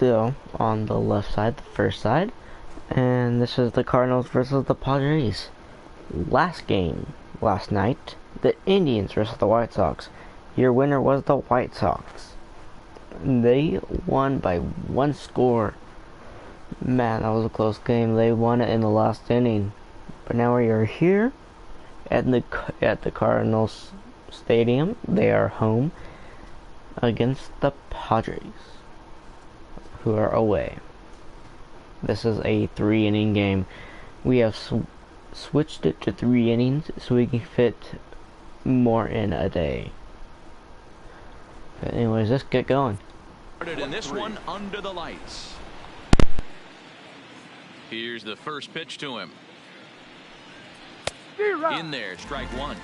still on the left side, the first side, and this is the Cardinals versus the Padres. Last game, last night, the Indians versus the White Sox. Your winner was the White Sox. They won by 1 score. Man, that was a close game. They won it in the last inning. But now we are here at the Cardinals Stadium. They are home against the Padres, who are away. This is a 3-inning game. We have switched it to 3 innings so we can fit more in a day. But anyways, let's get going. In this one under the lights. Here's the first pitch to him. In there, strike one.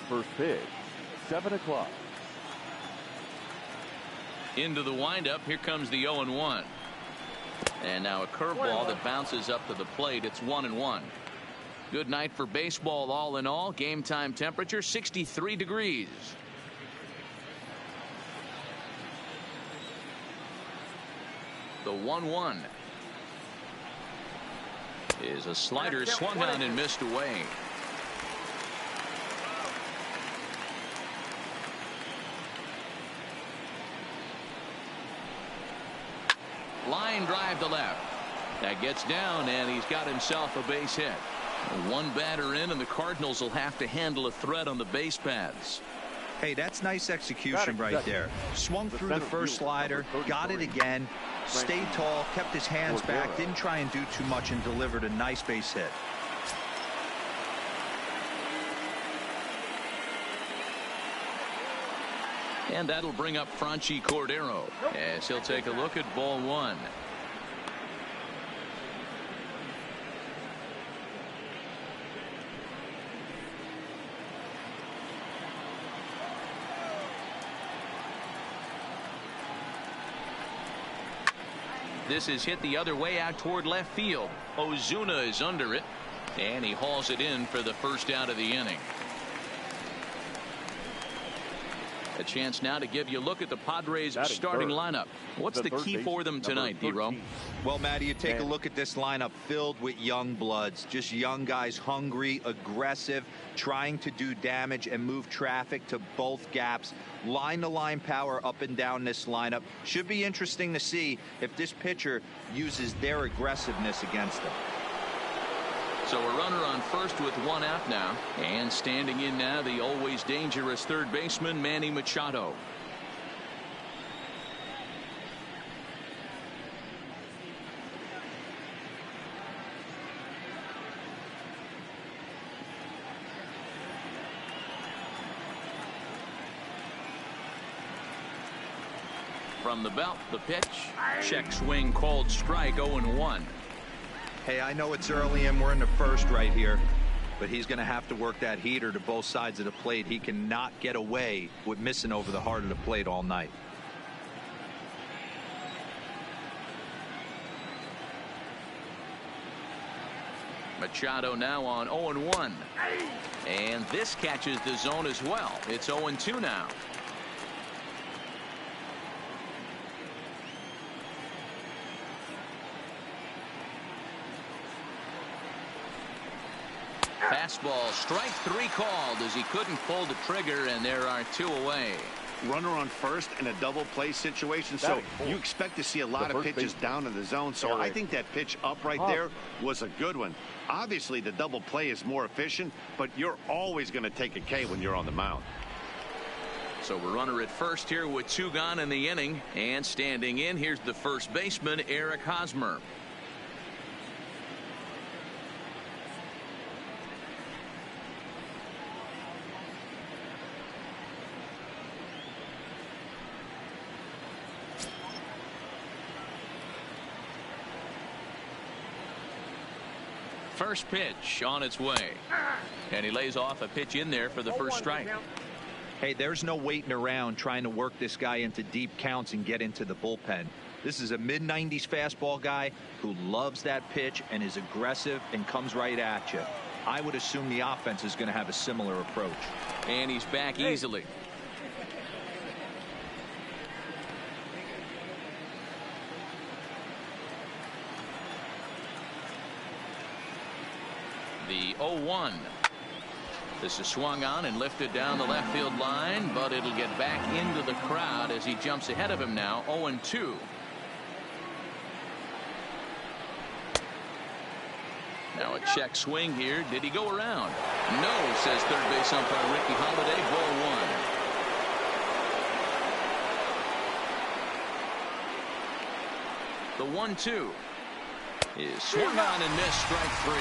First pitch, 7 o'clock. Into the windup. Here comes the 0-1. And now a curveball that bounces up to the plate. It's 1-1. Good night for baseball all in all. Game time temperature 63 degrees. The 1-1 is a slider swung on and missed away. Line drive to left. That gets down, and he's got himself a base hit. One batter in, and the Cardinals will have to handle a threat on the base paths. Hey, that's nice execution right there. Swung through the first slider, got it again, stayed tall, kept his hands back, didn't try and do too much, and delivered a nice base hit. And that'll bring up Franchy Cordero as he'll take a look at ball one. This is hit the other way out toward left field. Ozuna is under it, and he hauls it in for the first out of the inning. A chance now to give you a look at the Padres starting lineup. What's the key for them tonight, D-Row? Well, Matty, you take a look at this lineup filled with young bloods. Just young guys, hungry, aggressive, trying to do damage and move traffic to both gaps. Line-to-line power up and down this lineup. Should be interesting to see if this pitcher uses their aggressiveness against them. So a runner on first with 1 out now, and standing in now the always dangerous third baseman Manny Machado. From the belt, the pitch. Check swing called strike. 0-1. Hey, I know it's early and we're in the first right here, but he's going to have to work that heater to both sides of the plate. He cannot get away with missing over the heart of the plate all night. Machado now on 0-1. And this catches the zone as well. It's 0-2 now. Fastball, strike 3 called as he couldn't pull the trigger, and there are 2 away. Runner on first in a double play situation, so you expect to see a lot of pitches down in the zone. So I think that pitch up right there was a good one. Obviously the double play is more efficient, but you're always going to take a K when you're on the mound. So a runner at first here with 2 gone in the inning, and standing in, here's the first baseman Eric Hosmer. First pitch on its way, and he lays off a pitch in there for the first strike. Hey, there's no waiting around trying to work this guy into deep counts and get into the bullpen. This is a mid-90s fastball guy who loves that pitch and is aggressive and comes right at you. I would assume the offense is going to have a similar approach. And he's back easily. The 0-1. This is swung on and lifted down the left field line, but it'll get back into the crowd as he jumps ahead of him now. 0-2. Now a check swing here. Did he go around? No, says third base umpire Ricky Holiday. Ball 1. The 1-2 is swung on and missed. Strike 3.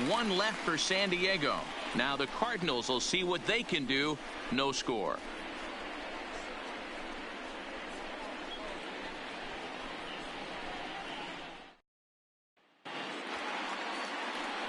One left for San Diego. Now the Cardinals will see what they can do. No score.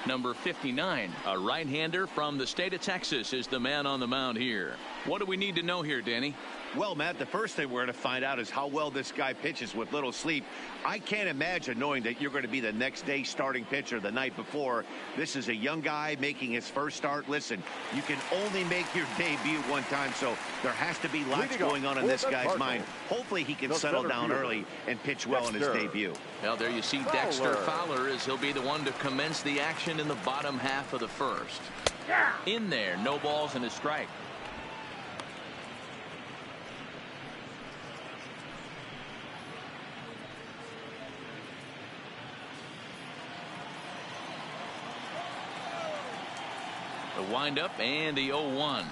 Number 59, a right-hander from the state of Texas, is the man on the mound here. What do we need to know here, Danny? Well, Matt, the first thing we're going to find out is how well this guy pitches with little sleep. I can't imagine knowing that you're going to be the next day starting pitcher the night before. This is a young guy making his first start. Listen, you can only make your debut one time, so there has to be lots going on in this guy's mind. Hopefully he can settle down early and pitch well in his debut. Well, there you see Dexter Fowler, as he'll be the one to commence the action in the bottom half of the first. In there, no balls and a strike. The windup and the 0-1.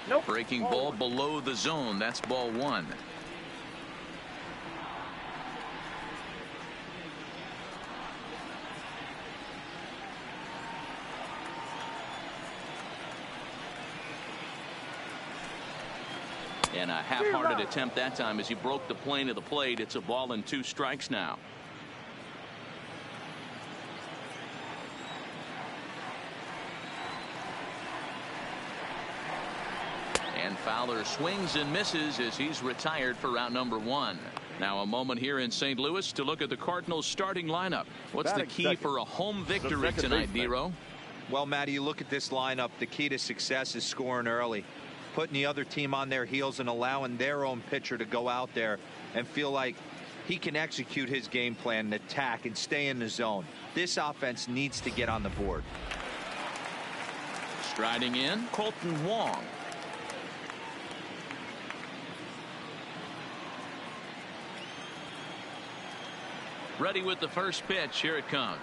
Nope. Breaking ball below the zone. That's ball 1. And a half-hearted attempt that time as he broke the plane of the plate. It's a ball and 2 strikes now. And Fowler swings and misses as he's retired for round number 1. Now a moment here in St. Louis to look at the Cardinals starting lineup. What's the key for a home victory tonight, Dero? Well, Matty, you look at this lineup. The key to success is scoring early, putting the other team on their heels and allowing their own pitcher to go out there and feel like he can execute his game plan and attack and stay in the zone. This offense needs to get on the board. Striding in, Colton Wong. Ready with the first pitch. Here it comes.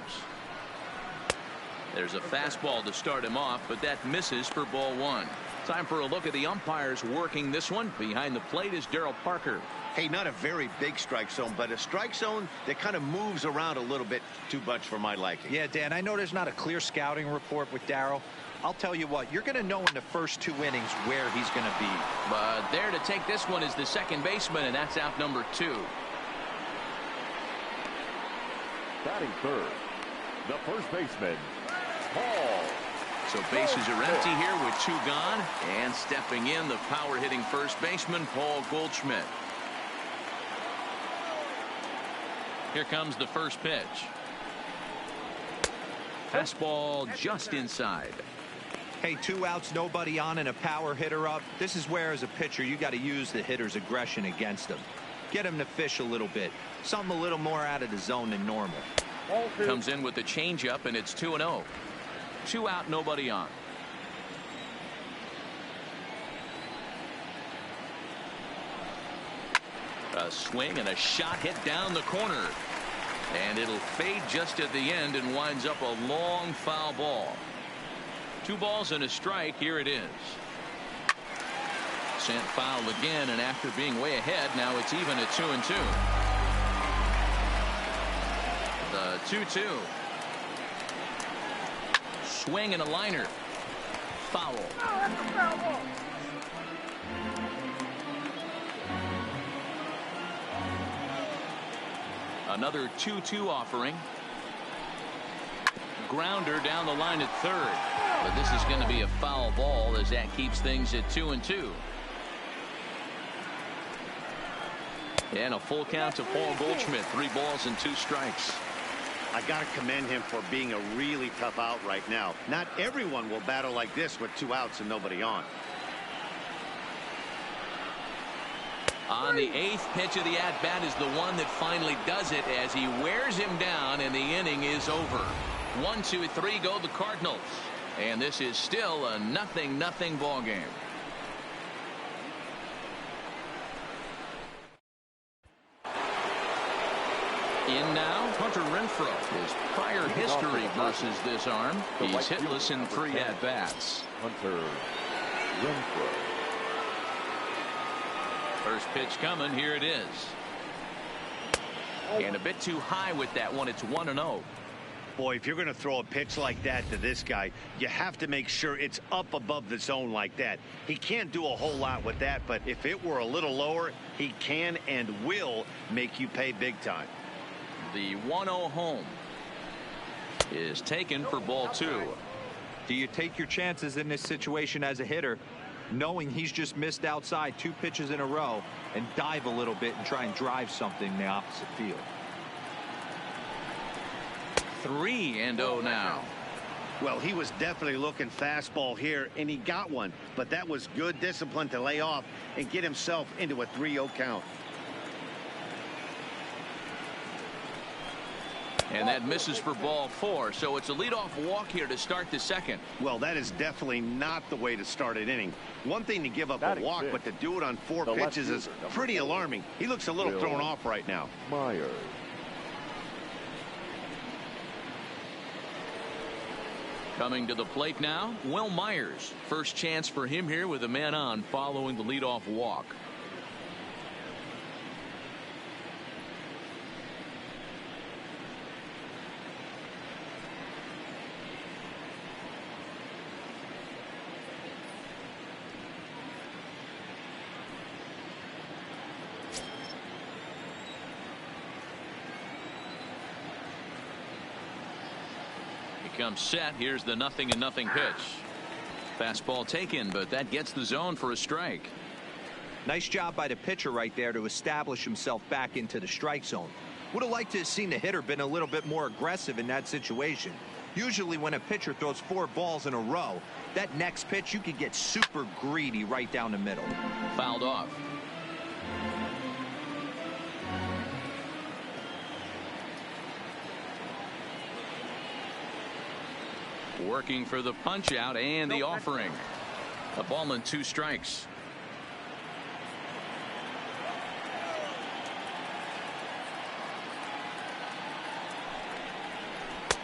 There's a fastball to start him off, but that misses for ball 1. Time for a look at the umpires working this one. Behind the plate is Darryl Parker. Hey, not a very big strike zone, but a strike zone that kind of moves around a little bit too much for my liking. Yeah, Dan, I know there's not a clear scouting report with Darryl. I'll tell you what, you're going to know in the first 2 innings where he's going to be. But there to take this one is the second baseman, and that's out number 2. Batting third, the first baseman, Paul. So bases are empty here with 2 gone, and stepping in, the power hitting first baseman Paul Goldschmidt. Here comes the first pitch. Fastball just inside. Hey, 2 outs, nobody on, and a power hitter up. This is where, as a pitcher, you got to use the hitter's aggression against him. Get him to fish a little bit, something a little more out of the zone than normal. Comes in with the changeup, and it's 2-0. 2 out, nobody on. A swing and a shot hit down the corner, and it'll fade just at the end and winds up a long foul ball. 2 balls and a strike. Here it is. Sent foul again, and after being way ahead, now it's even at 2-2. The 2-2. Swing and a liner. Foul. Another 2-2 offering. Grounder down the line at third. But this is going to be a foul ball as that keeps things at 2-2. And a full count to Paul Goldschmidt. 3 balls and 2 strikes. I got to commend him for being a really tough out right now. Not everyone will battle like this with 2 outs and nobody on. On the 8th pitch of the at-bat is the one that finally does it as he wears him down, and the inning is over. 1, 2, 3 go the Cardinals. And this is still a 0-0 ball game. In now, Hunter Renfroe. His prior history versus this arm. He's hitless in 3 at-bats. Hunter Renfroe. First pitch coming. Here it is. And a bit too high with that one. It's 1-0. Boy, if you're going to throw a pitch like that to this guy, you have to make sure it's up above the zone like that. He can't do a whole lot with that, but if it were a little lower, he can and will make you pay big time. The 1-0 home is taken for ball 2. Do you take your chances in this situation as a hitter, knowing he's just missed outside 2 pitches in a row, and dive a little bit and try and drive something in the opposite field? 3-0 now. Well, he was definitely looking fastball here, and he got one, but that was good discipline to lay off and get himself into a 3-0 count. And that misses for ball 4, so it's a leadoff walk here to start the second. Well, that is definitely not the way to start an inning. One thing to give up a walk, but to do it on 4 pitches is pretty alarming. He looks a little thrown off right now. Myers. Coming to the plate now, Will Myers. First chance for him here with a man on following the leadoff walk. Comes set. Here's the 0-0 pitch. Fastball taken, but that gets the zone for a strike. Nice job by the pitcher right there to establish himself back into the strike zone. Would have liked to have seen the hitter been a little bit more aggressive in that situation. Usually when a pitcher throws 4 balls in a row, that next pitch you could get super greedy right down the middle. Fouled off. Working for the punch out and the offering. A ball and 2 strikes.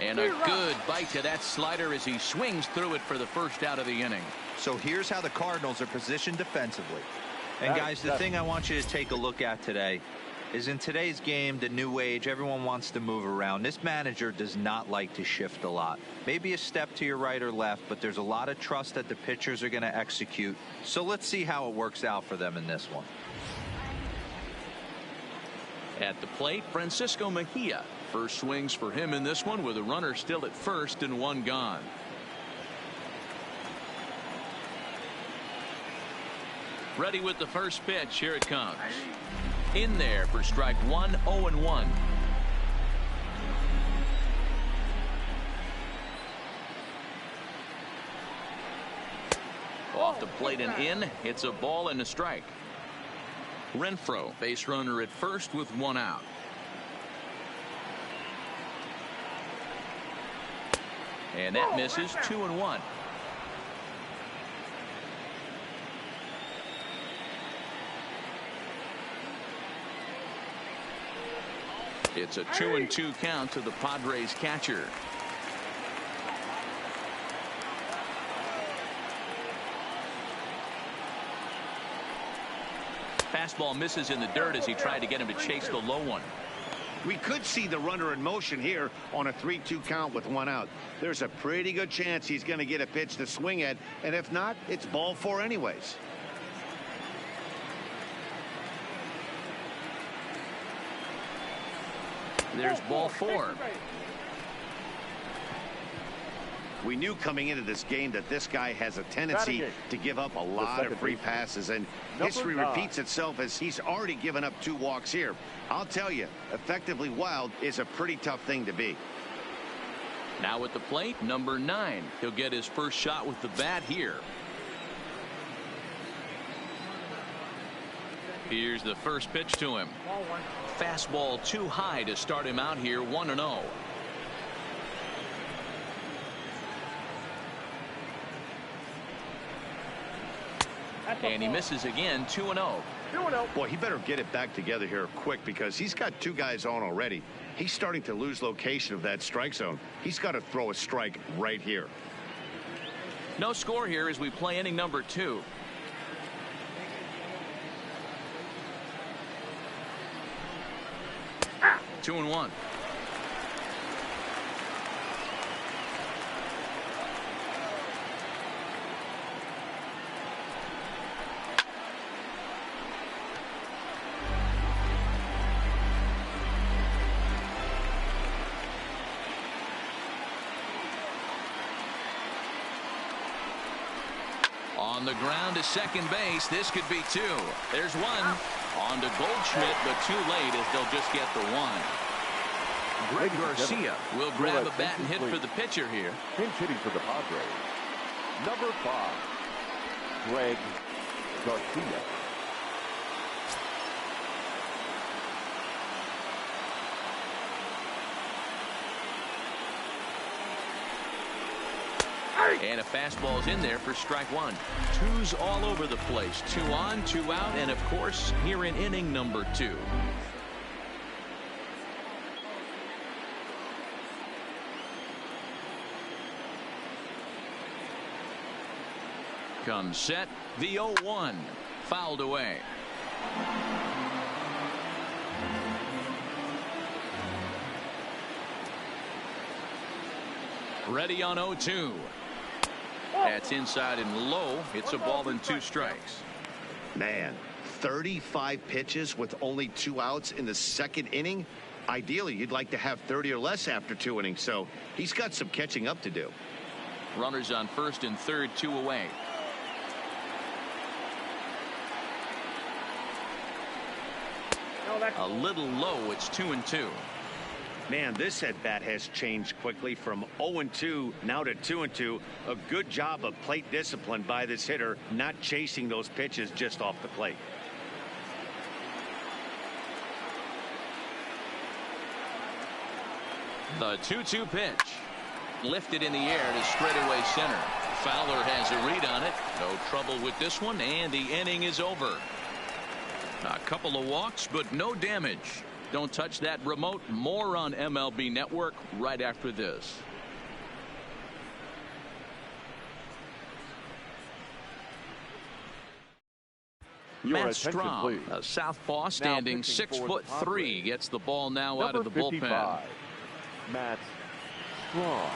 And a good bite to that slider as he swings through it for the first out of the inning. So here's how the Cardinals are positioned defensively. And guys, the thing I want you to take a look at today is in today's game, the new age, everyone wants to move around. This manager does not like to shift a lot. Maybe a step to your right or left, but there's a lot of trust that the pitchers are going to execute. So let's see how it works out for them in this one. At the plate, Francisco Mejia. First swings for him in this one with a runner still at first and 1 gone. Ready with the first pitch. Here it comes. In there for strike 1, 0-1. Off the plate and in. It's a ball and a strike. Renfroe, base runner at first with 1 out. And that misses. 2-1. It's a 2-2 count to the Padres catcher. Fastball misses in the dirt as he tried to get him to chase the low one. We could see the runner in motion here on a 3-2 count with 1 out. There's a pretty good chance he's going to get a pitch to swing at, and if not, it's ball 4 anyways. There's ball 4. We knew coming into this game that this guy has a tendency to give up a lot of free passes, and history repeats itself as he's already given up 2 walks here. I'll tell you, effectively wild is a pretty tough thing to be. Now at the plate, number 9. He'll get his first shot with the bat here. Here's the first pitch to him. Fastball too high to start him out here, 1-0. And he misses again, 2-0. Boy, he better get it back together here quick because he's got 2 guys on already. He's starting to lose location of that strike zone. He's got to throw a strike right here. No score here as we play inning number 2. Two and one. On the ground to second base. This could be 2. There's 1. On to Goldschmidt, but too late as they'll just get the 1. Greg Garcia will grab a bat and hit for the pitcher here. Pinch hitting for the Padres. Number 5, Greg Garcia. And a fastball's in there for strike 1. 2's all over the place. 2 on, 2 out, and of course here in inning number 2. Comes set, the 0-1, fouled away. Ready on 0-2. That's inside and low. It's a ball and 2 strikes. Man, 35 pitches with only 2 outs in the second inning. Ideally, you'd like to have 30 or less after 2 innings, so he's got some catching up to do. Runners on first and third, 2 away. A little low. It's 2-2. Man, this at bat has changed quickly from 0-2 now to 2-2. A good job of plate discipline by this hitter, not chasing those pitches just off the plate. The 2-2 pitch. Lifted in the air to straightaway center. Fowler has a read on it. No trouble with this one, and the inning is over. A couple of walks, but no damage. Don't touch that remote. More on MLB Network right after this. Matt Strahm, a southpaw standing 6'3", gets the ball now out of the bullpen. Matt Strahm.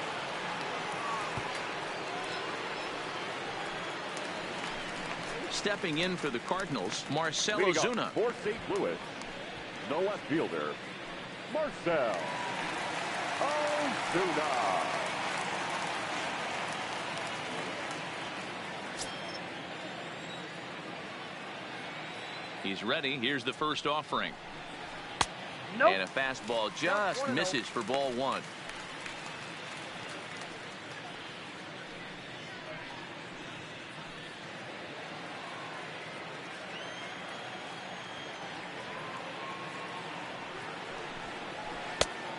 Stepping in for the Cardinals, Marcell Ozuna. For St. Louis, the left fielder, Marcell Ozuna. He's ready. Here's the first offering. And a fastball just misses for ball 1.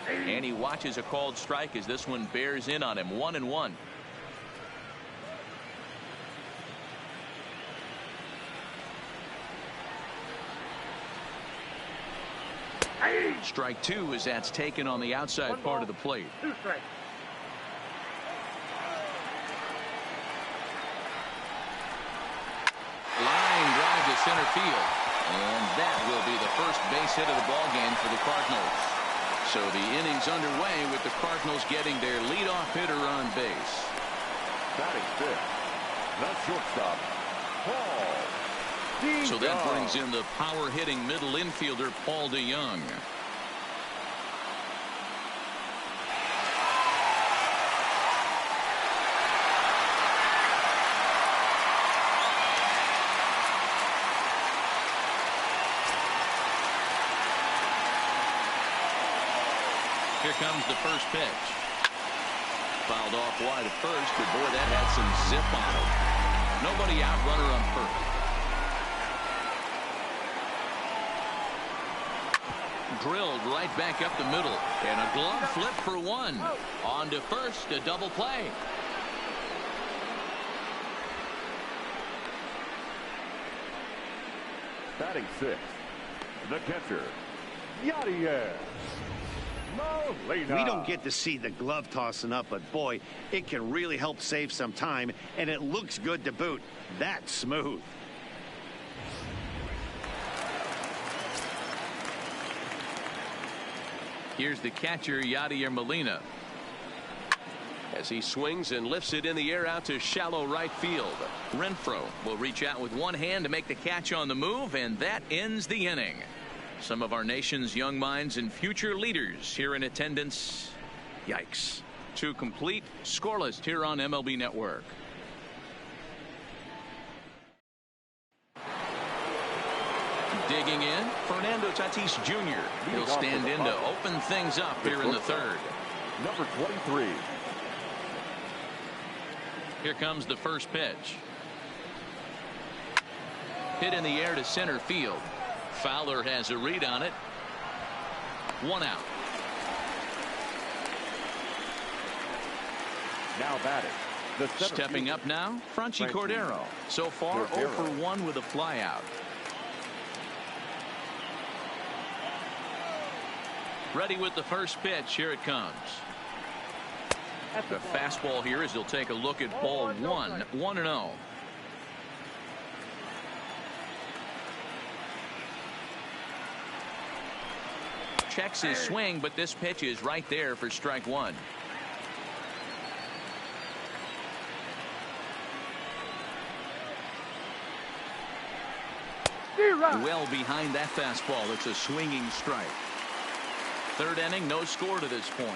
And he watches a called strike as this one bears in on him. 1-1. Strike 2 as that's taken on the outside part of the plate. 2 strikes. Line drive to center field. And that will be the first base hit of the ball game for the Cardinals. So the inning's underway with the Cardinals getting their leadoff hitter on base. Batting fifth, the shortstop, Paul. So that brings in the power hitting middle infielder Paul DeYoung. Here comes the first pitch. Fouled off wide at first, but boy, that had some zip on it. Nobody out, runner on first. Drilled right back up the middle, and a glove flip for one. On to first, a double play. Batting sixth, the catcher, Yadier Molina. We don't get to see the glove tossing up, but boy, it can really help save some time, and it looks good to boot. That's smooth. Here's the catcher, Yadier Molina. As he swings and lifts it in the air out to shallow right field. Renfroe will reach out with one hand to make the catch on the move, and that ends the inning. Some of our nation's young minds and future leaders here in attendance. Yikes. 2 complete, scoreless here on MLB Network. Digging in, Fernando Tatis Jr. He'll stand in to open things up here in the third. Number 23. Here comes the first pitch. Hit in the air to center field. Fowler has a read on it. 1 out. Now batting. The Stepping up now, Franchy Cordero. So far, 0 for 1 with a flyout. Ready with the first pitch. Here it comes. The fastball here as he'll take a look at ball 1, 1-0. Checks his swing, but this pitch is right there for strike 1. Well behind that fastball. It's a swinging strike. Third inning, no score to this point.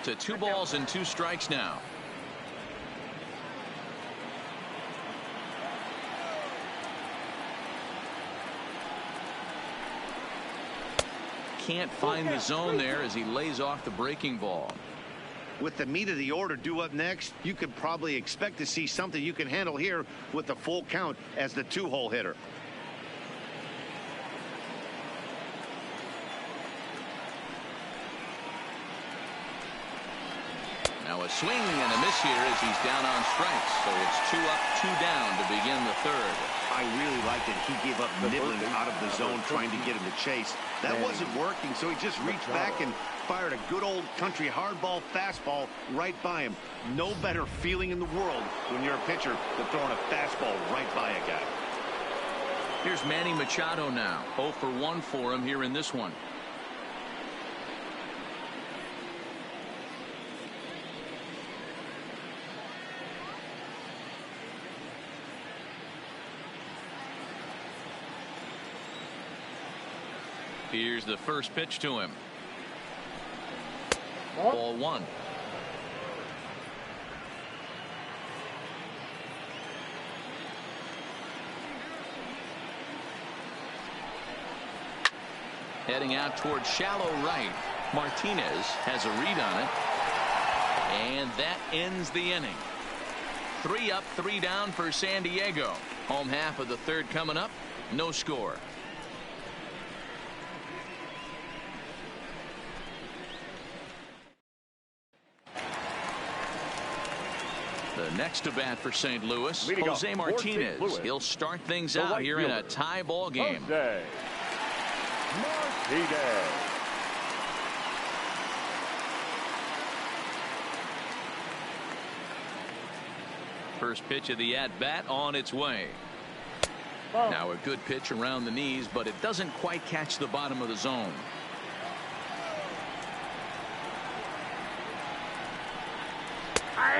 To 2 balls and 2 strikes now. Can't find the zone there as he lays off the breaking ball. With the meat of the order due up next, you could probably expect to see something you can handle here with the full count as the 2-hole hitter. Now a swing and a miss here as he's down on strikes. So it's 2 up, 2 down to begin the third. I really like that he gave up nibbling out of the zone trying to get him to chase. That wasn't working, so he just reached back and fired a good old country hardball fastball right by him. No better feeling in the world when you're a pitcher than throwing a fastball right by a guy. Here's Manny Machado now. 0 for 1 for him here in this one. Here's the first pitch to him. Ball 1. Heading out towards shallow right. Martinez has a read on it. And that ends the inning. 3 up, 3 down for San Diego. Home half of the third coming up. No score. The next to bat for St. Louis, Jose Martinez. He'll start things out here in a tie ball game. Jose Martinez. First pitch of the at-bat on its way. Now a good pitch around the knees, but it doesn't quite catch the bottom of the zone.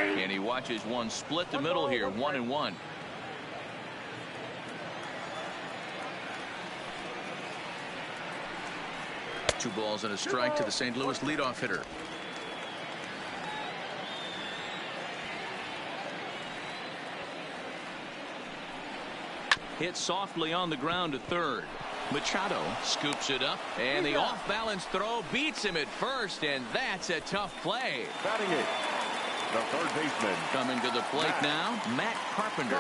And he watches one split the middle here, 1-1. 2 balls and a strike to the St. Louis leadoff hitter. Hit softly on the ground to third. Machado scoops it up, and the off-balance throw beats him at first, and that's a tough play. Batting it, the third baseman. Coming to the plate now, Matt Carpenter.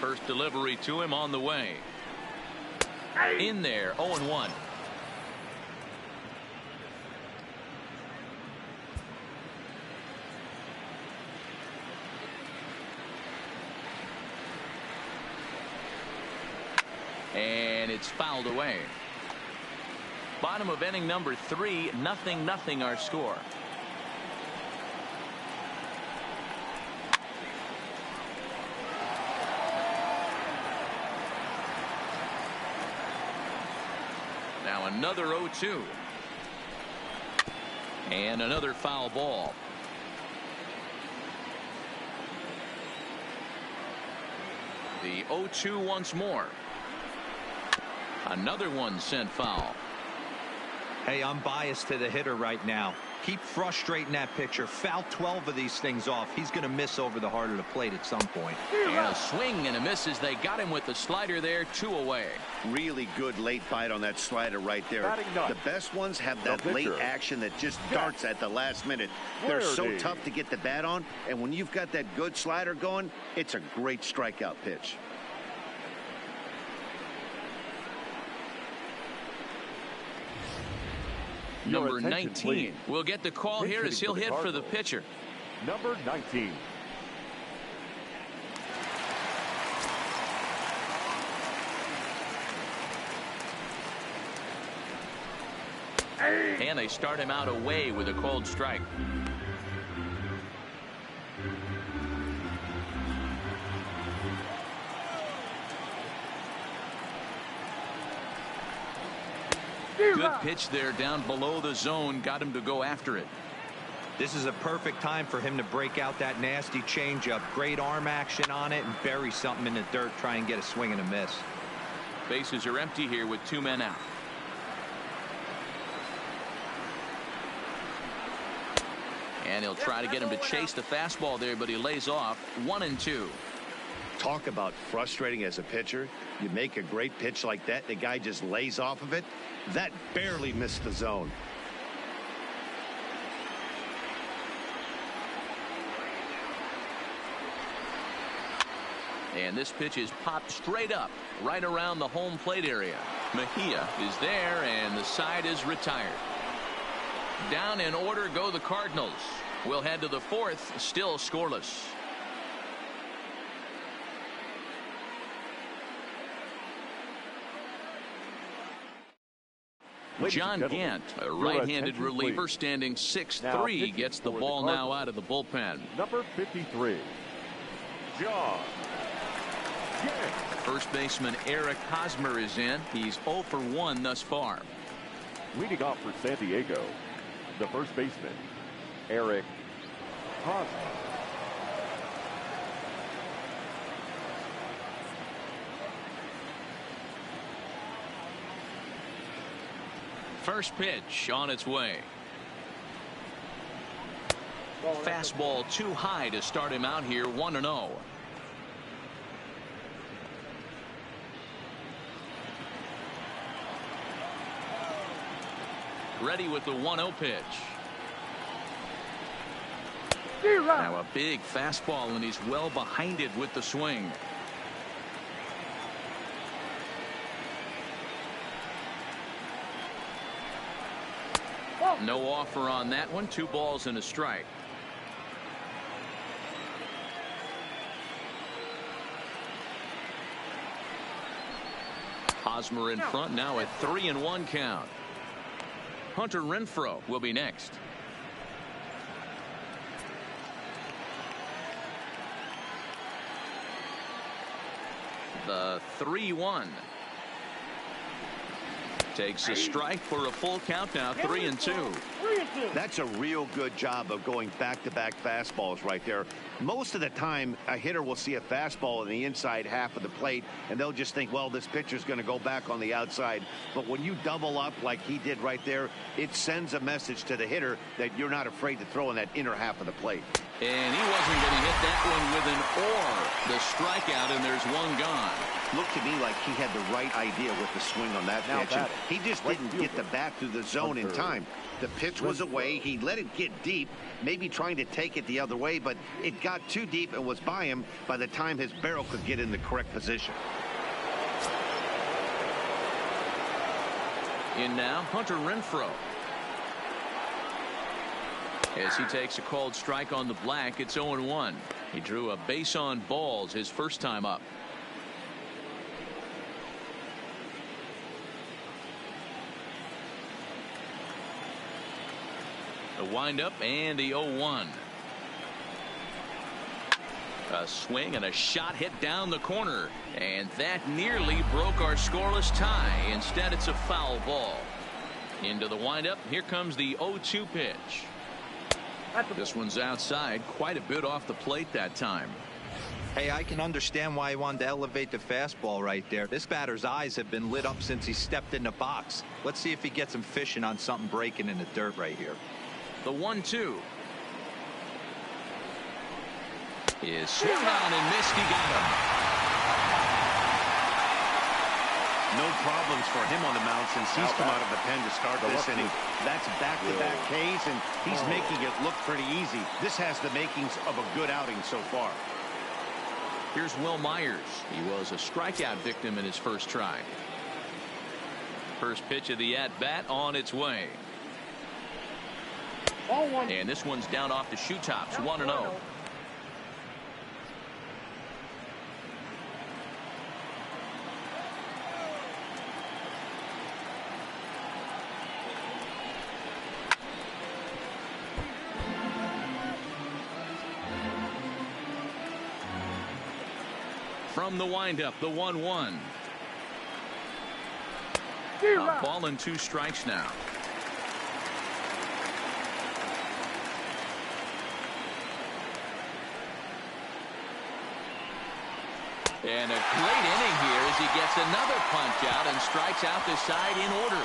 First delivery to him on the way. In there, 0-1. And it's fouled away. Bottom of inning number 3, 0-0 our score. Now another 0-2. And another foul ball. The 0-2 once more. Another one sent foul. Hey, I'm biased to the hitter right now. Keep frustrating that pitcher. Foul 12 of these things off. He's going to miss over the heart of the plate at some point. And a swing and a miss as they got him with the slider there, 2 away. Really good late bite on that slider right there. The best ones have that late action that just darts at the last minute. They're so tough to get the bat on, and when you've got that good slider going, it's a great strikeout pitch. Number 19 will get the call here as he'll hit for the pitcher. Number 19. And they start him out away with a cold strike. Good pitch there down below the zone. Got him to go after it. This is a perfect time for him to break out that nasty changeup. Great arm action on it and bury something in the dirt. Try and get a swing and a miss. Bases are empty here with 2 men out. And he'll try to get him to chase the fastball there, but he lays off. 1-2. Talk about frustrating as a pitcher. You make a great pitch like that, the guy just lays off of it. That barely missed the zone. And this pitch is popped straight up right around the home plate area. Mejia is there, and the side is retired. Down in order go the Cardinals. We'll head to the 4th, still scoreless. John Gant, a right-handed reliever standing 6'3", gets the ball now out of the bullpen. Number 53, John Gant. First baseman Eric Hosmer is in. He's 0 for 1 thus far. Leading off for San Diego, the first baseman, Eric Hosmer. First pitch on its way. Fastball too high to start him out here. 1-0. Ready with the 1-0 pitch. Now a big fastball, and he's well behind it with the swing. No offer on that one. 2 balls and a strike. Hosmer in front now at 3-1 count. Hunter Renfroe will be next. The 3-1. Takes a strike for a full count now. 3-2. That's a real good job of going back-to-back fastballs right there. Most of the time, a hitter will see a fastball in the inside half of the plate, and they'll just think, well, this pitcher's going to go back on the outside. But when you double up like he did right there, it sends a message to the hitter that you're not afraid to throw in that inner half of the plate. And he wasn't going to hit that one with an or. The strikeout, and there's one gone. Looked to me like he had the right idea with the swing on that pitch. And he just didn't get the bat through the zone in time. The pitch was away. He let it get deep, maybe trying to take it the other way, but it got too deep and was by him by the time his barrel could get in the correct position. In now, Hunter Renfroe. As he takes a called strike on the black, it's 0-1. He drew a base on balls his first time up. The windup and the 0-1. A swing and a shot hit down the corner, and that nearly broke our scoreless tie. Instead, it's a foul ball. Into the windup. Here comes the 0-2 pitch. This one's outside, quite a bit off the plate that time. Hey, I can understand why he wanted to elevate the fastball right there. This batter's eyes have been lit up since he stepped in the box. Let's see if he gets him fishing on something breaking in the dirt right here. The 1-2 is swung on and missed. He got him. No problems for him on the mound since he's come out of the pen to start this inning. That's back-to-back Ks, and he's making it look pretty easy. This has the makings of a good outing so far. Here's Will Myers. He was a strikeout victim in his first try. First pitch of the at-bat on its way. And this one's down off the shoe tops, 1-0. From the windup, the 1-1. A ball and 2 strikes now. And a great inning here as he gets another punch out and strikes out the side in order.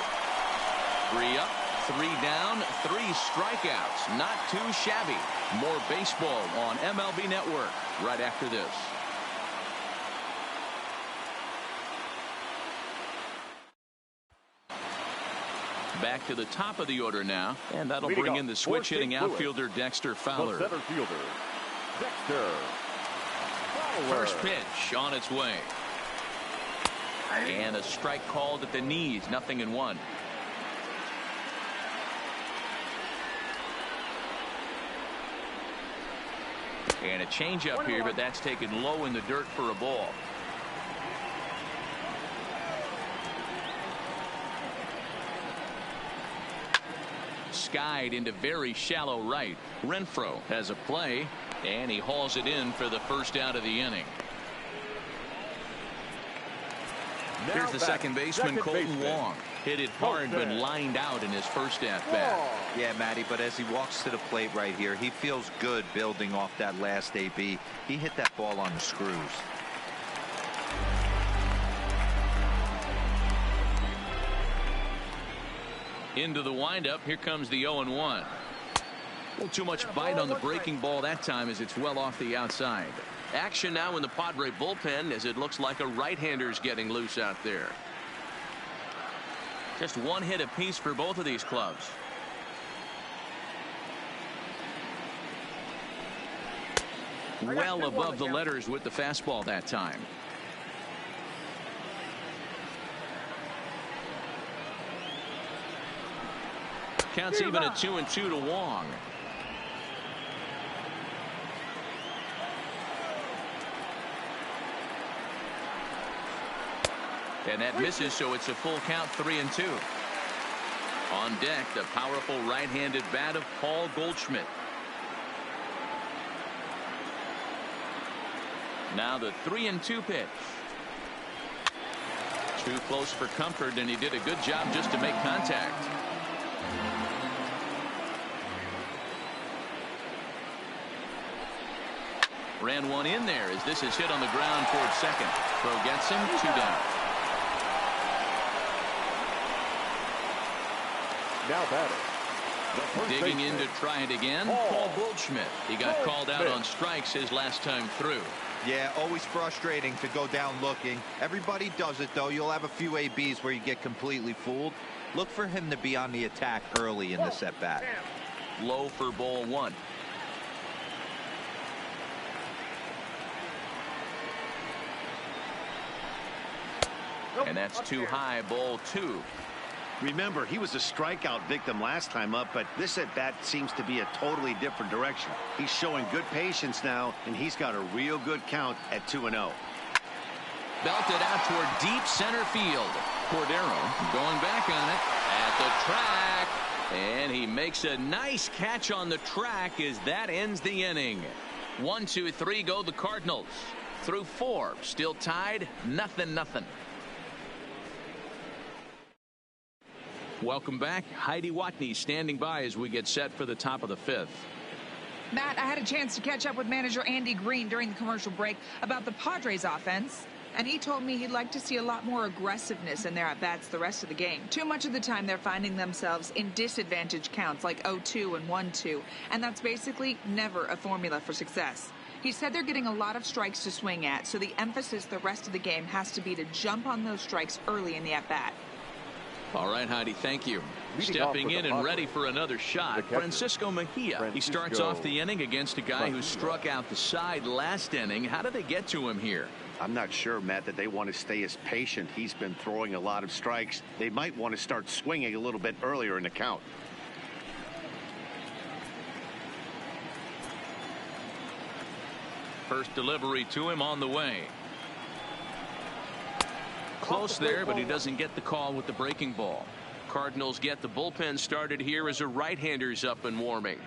3 up, 3 down, 3 strikeouts. Not too shabby. More baseball on MLB Network right after this. Back to the top of the order now, and that'll bring in the switch hitting outfielder Dexter Fowler. The center fielder, Dexter Fowler. First pitch on its way. And a strike called at the knees, 0-1. And a changeup here, but that's taken low in the dirt for a ball. Skied into very shallow right. Renfroe has a play, and he hauls it in for the first out of the inning. Here's the second baseman, Colton Wong. Hit it hard, but lined out in his first at-bat. Yeah, Matty, but as he walks to the plate right here, he feels good building off that last AB. He hit that ball on the screws. Into the windup. Here comes the 0-1. A little too much bite on the breaking ball that time as it's well off the outside. Action now in the Padre bullpen as it looks like a right-hander's getting loose out there. Just 1 hit apiece for both of these clubs. Well above the letters with the fastball that time. Counts even at 2-2 to Wong. And that misses, so it's a full count, 3-2. On deck, the powerful right-handed bat of Paul Goldschmidt. Now the 3-2 pitch. Too close for comfort, and he did a good job just to make contact. Ran one in there as this is hit on the ground towards second. Throw gets him, 2 down. Now batting. Digging in to try it again, Paul Goldschmidt. He got called out on strikes his last time through. Yeah, always frustrating to go down looking. Everybody does it, though. You'll have a few ABs where you get completely fooled. Look for him to be on the attack early in this at-bat. Low for ball 1. And that's too high, ball 2. Remember, he was a strikeout victim last time up, but this at-bat seems to be a totally different direction. He's showing good patience now, and he's got a real good count at 2-0. Belted out toward deep center field. Cordero going back on it at the track. And he makes a nice catch on the track as that ends the inning. 1, 2, 3 go the Cardinals. Through 4, still tied, 0-0. Welcome back. Heidi Watney standing by as we get set for the top of the 5th. Matt, I had a chance to catch up with manager Andy Green during the commercial break about the Padres offense, and he told me he'd like to see a lot more aggressiveness in their at-bats the rest of the game. Too much of the time they're finding themselves in disadvantage counts like 0-2 and 1-2, and that's basically never a formula for success. He said they're getting a lot of strikes to swing at, so the emphasis the rest of the game has to be to jump on those strikes early in the at-bat. All right, Heidi, thank you. Stepping in and ready for another shot, Francisco Mejia. He starts off the inning against a guy who struck out the side last inning. How do they get to him here? I'm not sure, Matt, that they want to stay as patient. He's been throwing a lot of strikes. They might want to start swinging a little bit earlier in the count. First delivery to him on the way. Close there, but he doesn't get the call with the breaking ball. Cardinals get the bullpen started here as a right-hander's up and warming.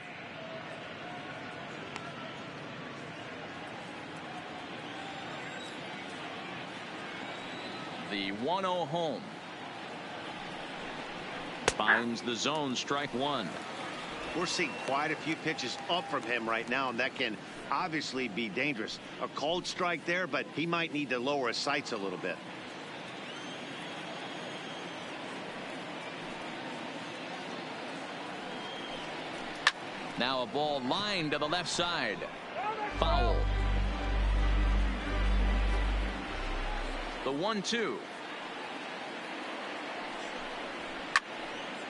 The 1-0 home. Finds the zone, strike 1. We're seeing quite a few pitches up from him right now, and that can obviously be dangerous. A cold strike there, but he might need to lower his sights a little bit. Now a ball lined to the left side. Foul. The 1-2.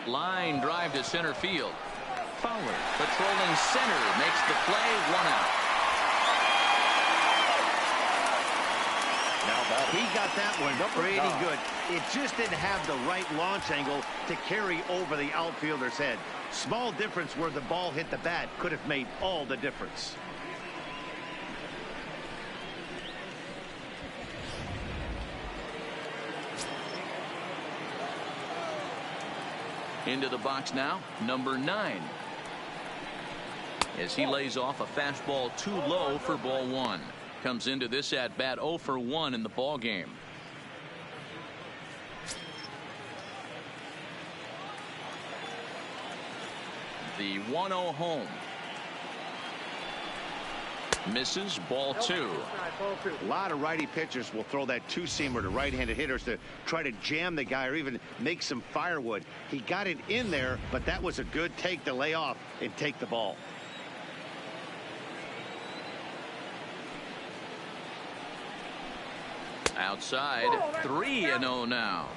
Line drive to center field. Fowler patrolling center makes the play, 1 out. He got that one pretty good. It just didn't have the right launch angle to carry over the outfielder's head. Small difference where the ball hit the bat could have made all the difference. Into the box now, number 9. As he lays off a fastball too low for ball 1. Comes into this at bat 0 for 1 in the ball game. The 1-0 home. Misses, ball 2. A lot of righty pitchers will throw that two-seamer to right-handed hitters to try to jam the guy or even make some firewood. He got it in there, but that was a good take to lay off and take the ball. Outside, 3-0 now.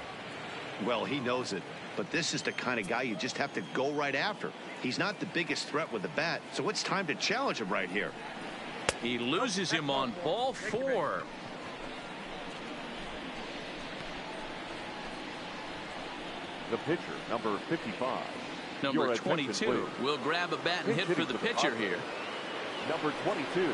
Well, he knows it, but this is the kind of guy you just have to go right after. He's not the biggest threat with the bat, so it's time to challenge him right here. He loses him on ball 4. The pitcher, number 55. Number 22 will grab a bat and hit for the pitcher here. Number 22.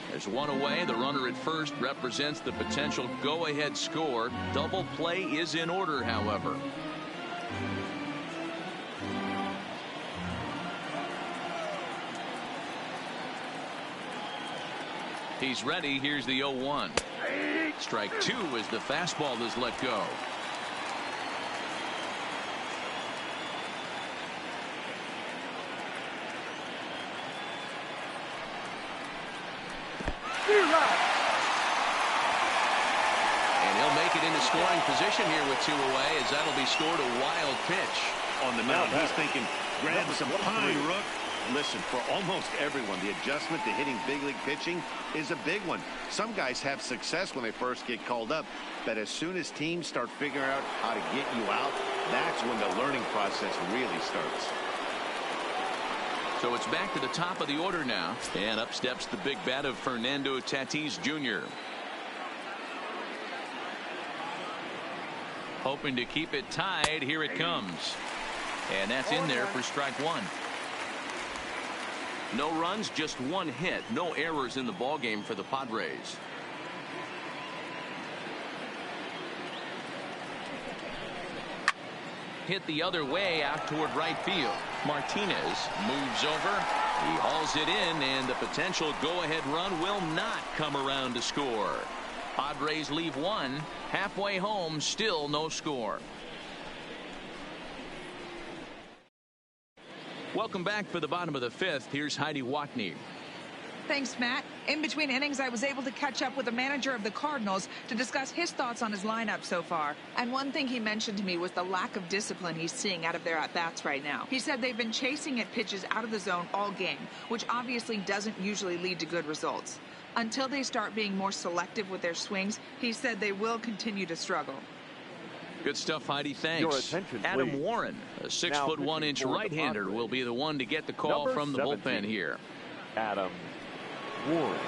There's one away. The runner at first represents the potential go-ahead score. Double play is in order, however. He's ready. Here's the 0-1. Strike 2 as the fastball is let go. And he'll make it into scoring position here with 2 away, as that'll be scored a wild pitch. On the mound, he's thinking, grab some pine, Rook. Listen, for almost everyone, the adjustment to hitting big league pitching is a big one. Some guys have success when they first get called up, but as soon as teams start figuring out how to get you out, that's when the learning process really starts. So it's back to the top of the order now, and up steps the big bat of Fernando Tatis Jr. Hoping to keep it tied. Here it comes, and that's in there for strike 1. No runs, just 1 hit. No errors in the ballgame for the Padres. Hit the other way out toward right field. Martinez moves over. He hauls it in, and the potential go-ahead run will not come around to score. Padres leave 1. Halfway home, still no score. Welcome back for the bottom of the 5th. Here's Heidi Watney. Thanks, Matt. In between innings, I was able to catch up with the manager of the Cardinals to discuss his thoughts on his lineup so far. And one thing he mentioned to me was the lack of discipline he's seeing out of their at-bats right now. He said they've been chasing at pitches out of the zone all game, which obviously doesn't usually lead to good results. Until they start being more selective with their swings, he said they will continue to struggle. Good stuff, Heidi. Thanks. Your attention, Adam please. Warren, a 6'1" for the right-hander, Padres. will be the one to get the call Number from the 17. bullpen here. Adam Warren.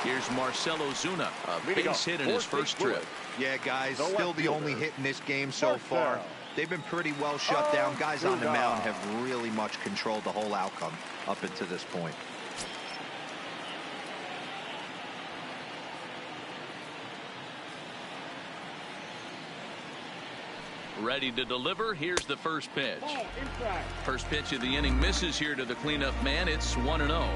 Here's Marcelo Zuna, a base hit in his first trip. Yeah, guys, still the only hit in this game so far. They've been pretty well shut down. Guys on the mound have really much controlled the whole outcome up until this point. Ready to deliver. Here's the first pitch. First pitch of the inning misses here to the cleanup man. It's 1-0.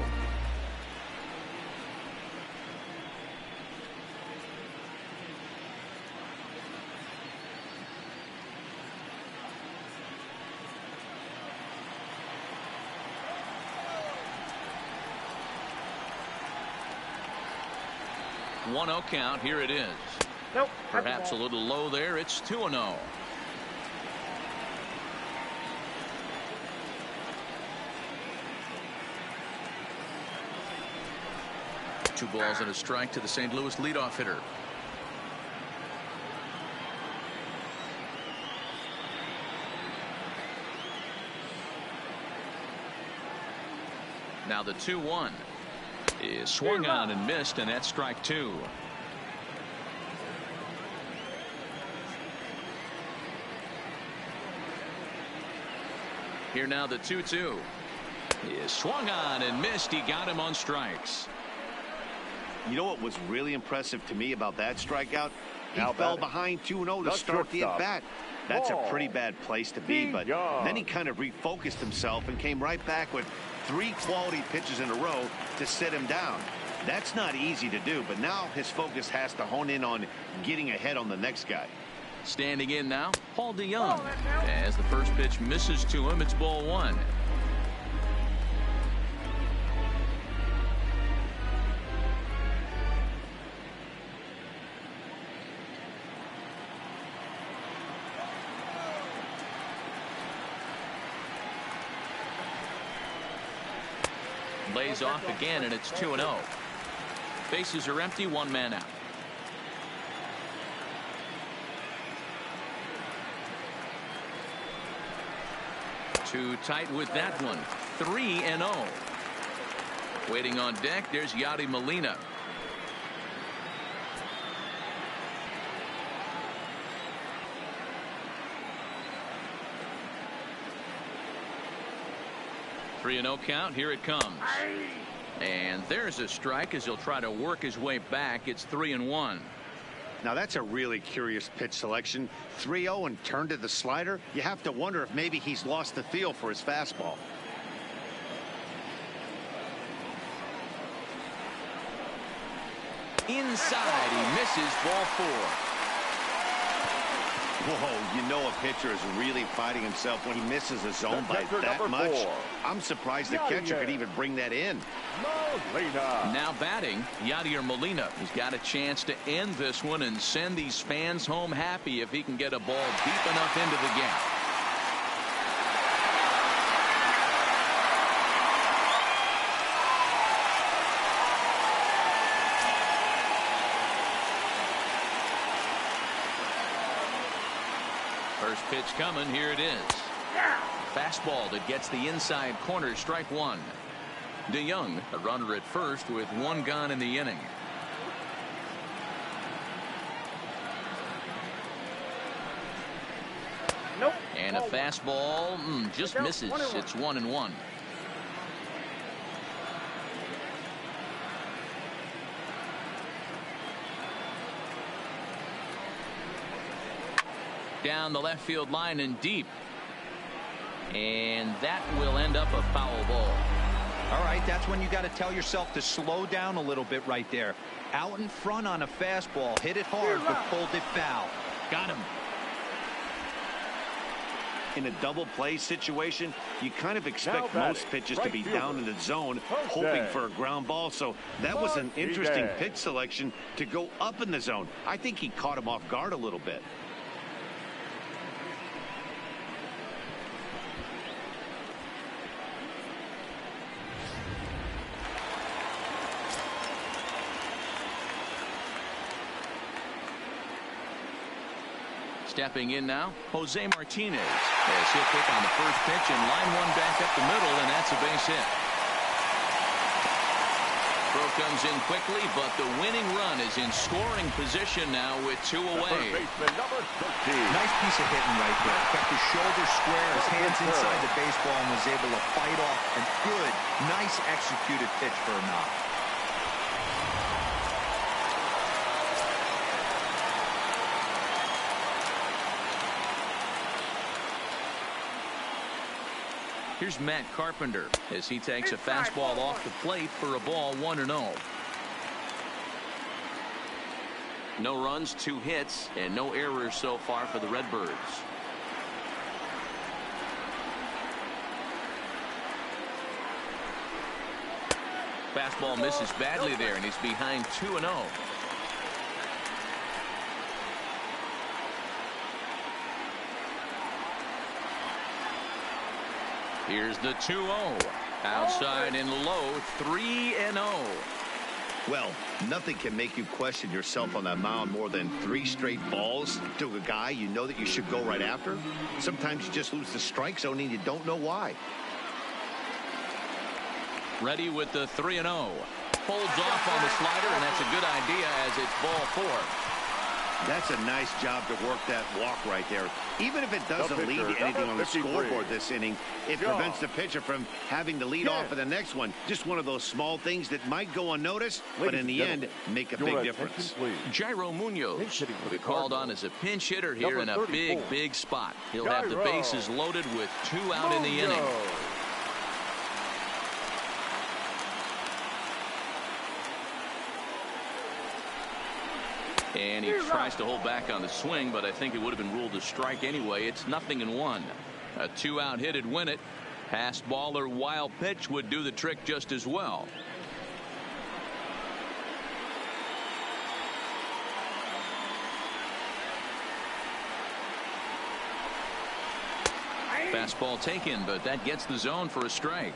One 0 count. Here it is. Nope. Perhaps a little low there. It's 2-0. Two balls and a strike to the St. Louis leadoff hitter. Now the 2-1 is swung on and missed, and that's strike 2. Here now the 2-2 is swung on and missed. He got him on strikes. You know what was really impressive to me about that strikeout? He Now fell batting. behind 2-0 to The start the shortstop. at-bat. That's a Ball. pretty bad place to be, but then he kind of refocused himself and came right back with 3 quality pitches in a row to sit him down. That's not easy to do, but now his focus has to hone in on getting ahead on the next guy. Standing in now, Paul DeYoung. As the first pitch misses to him, it's ball 1. Lays off again, and it's 2-0. Bases are empty, 1 man out. Too tight with that one. 3-0. Waiting on deck, there's Yadi Molina. Three and 0 count. Here it comes. And there's a strike as he'll try to work his way back. It's 3-1. Now that's a really curious pitch selection. 3-0 and turned to the slider. You have to wonder if maybe he's lost the feel for his fastball. Inside, he misses, ball 4. Whoa, you know a pitcher is really fighting himself when he misses a zone by that much. I'm surprised the catcher could even bring that in. Now batting, Yadier Molina. He's got a chance to end this one and send these fans home happy if he can get a ball deep enough into the gap. First pitch coming. Here it is. Fastball that gets the inside corner. Strike 1. DeYoung, a runner at first with 1 gone in the inning. Nope. And a fastball just misses. It's 1-1. Down the left field line and deep. And that will end up a foul ball. All right, that's when you got to tell yourself to slow down a little bit right there. Out in front on a fastball, hit it hard, but pulled it foul. Got him. In a double play situation, you kind of expect most pitches to be down in the zone, hoping for a ground ball. So that was an interesting pitch selection to go up in the zone. I think he caught him off guard a little bit. Stepping in now, Jose Martinez. As he'll pick on the first pitch and line one back up the middle, and that's a base hit. Throw comes in quickly, but the winning run is in scoring position now with 2 away. Nice piece of hitting right there. Kept his shoulders square, his hands inside the baseball, and was able to fight off a good, nice executed pitch for a knock. Here's Matt Carpenter as he takes a fastball off the plate for a ball 1-0. No runs, 2 hits, and no errors so far for the Redbirds. Fastball misses badly there, and he's behind 2-0. Here's the 2-0. Outside and low, 3-0. Well, nothing can make you question yourself on that mound more than 3 straight balls to a guy you know that you should go right after. Sometimes you just lose the strike zone and you don't know why. Ready with the 3-0. Holds off on the slider, and that's a good idea as it's ball 4. That's a nice job to work that walk right there. Even if it doesn't lead to anything on the scoreboard this inning, it prevents the pitcher from having to lead off for the next one. Just one of those small things that might go unnoticed, but in the end, make a big difference. Jairo Munoz will be called on as a pinch hitter here in a big spot. He'll have the bases loaded with 2 out in the inning. And he tries to hold back on the swing, but I think it would have been ruled a strike anyway. It's 0-1. A 2-out hit'd win it. Passed ball or wild pitch would do the trick just as well. Fastball taken, but that gets the zone for a strike.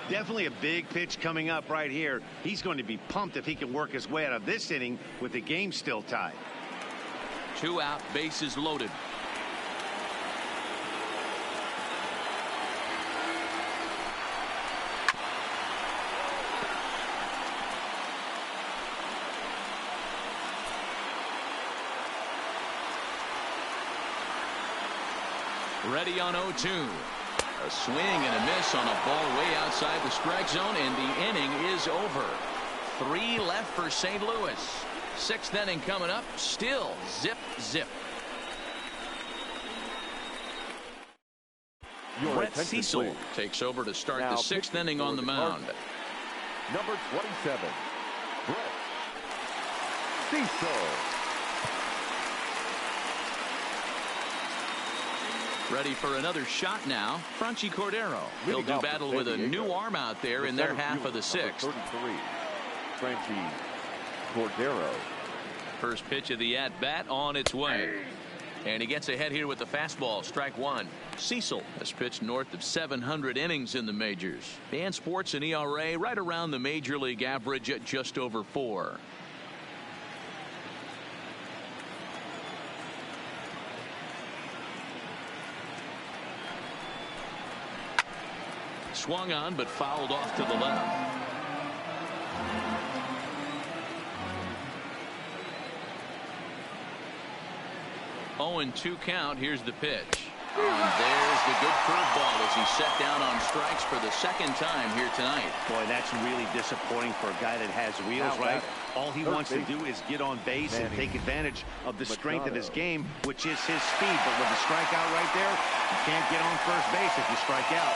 Definitely a big pitch coming up right here. He's going to be pumped if he can work his way out of this inning with the game still tied. 2 out, bases loaded. Ready on 0-2. A swing and a miss on a ball way outside the strike zone, and the inning is over. 3 left for St. Louis. 6th inning coming up. Still zip. Brett Cecil takes over to start the 6th inning on the mound. Number 27, Brett Cecil. Ready for another shot now. Franchy Cordero. He'll do battle with a new arm out there in their half of the sixth. 33, Franchy Cordero. First pitch of the at-bat on its way. And he gets ahead here with the fastball. Strike one. Cecil has pitched north of 700 innings in the majors. And sports an ERA right around the major league average at just over 4. Swung on but fouled off to the left. 0-2 count. Here's the pitch. And there's the good curveball as he set down on strikes for the second time here tonight. Boy, that's really disappointing for a guy that has wheels, right? All he wants to do is get on base and take advantage of the strength of his game, which is his speed. But with the strikeout right there, you can't get on first base if you strike out.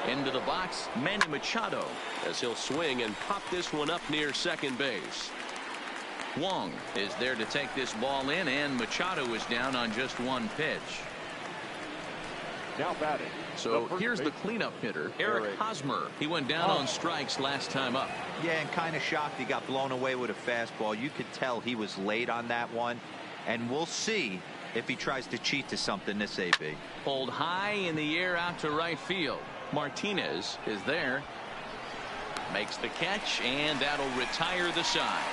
Into the box, Manny Machado, as he'll swing and pop this one up near second base. Wong is there to take this ball in, and Machado is down on just one pitch. Now batting. So here's the cleanup hitter, Eric Hosmer. He went down on strikes last time up. Yeah, and kind of shocked he got blown away with a fastball. You could tell he was late on that one, and we'll see if he tries to cheat to something this AB. Pulled high in the air out to right field. Martinez is there. Makes the catch, and that'll retire the side.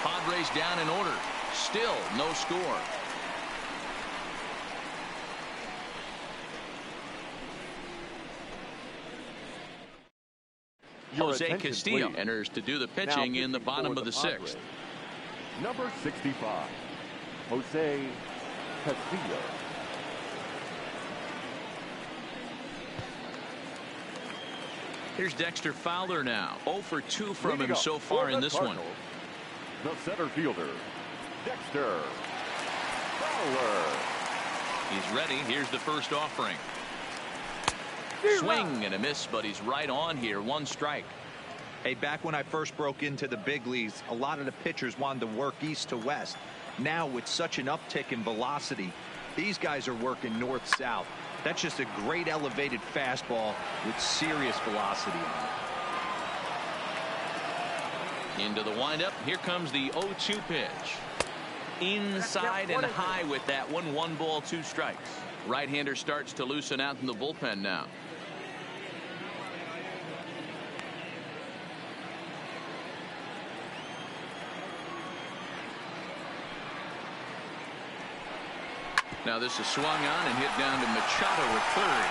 Padres down in order. Still no score. Jose Castillo enters to do the pitching in the bottom of the sixth. Number 65, Jose Castillo. Here's Dexter Fowler now. 0 for 2 from him so far in this one. The center fielder, Dexter Fowler. He's ready. Here's the first offering. Swing and a miss, but he's right on here. 1 strike. Hey, back when I first broke into the big leagues, a lot of the pitchers wanted to work east to west. Now, with such an uptick in velocity, these guys are working north-south. That's just a great elevated fastball with serious velocity on it. Into the windup. Here comes the 0-2 pitch. Inside and high with that one. 1 ball, 2 strikes. Right-hander starts to loosen out in the bullpen now. Now this is swung on and hit down to Machado at third.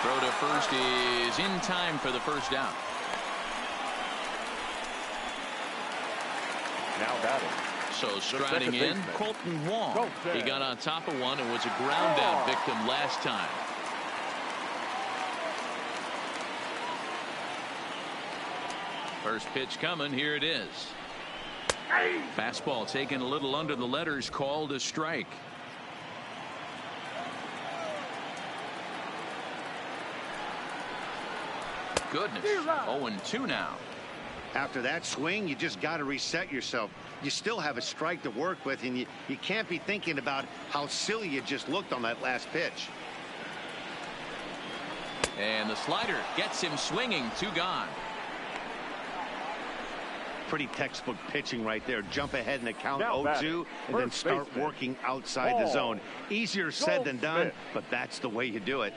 Throw to first is in time for the first out. Now batting. So striding in, Colton Wong. He got on top of one and was a ground out victim last time. First pitch coming. Here it is. Fastball taken a little under the letters, called a strike. Goodness. 0-2 now. After that swing, you just got to reset yourself. You still have a strike to work with, and you can't be thinking about how silly you just looked on that last pitch. And the slider gets him swinging. 2 gone. Pretty textbook pitching right there. Jump ahead in the count 0-2 and then start working outside the zone. Easier said than done, but that's the way you do it.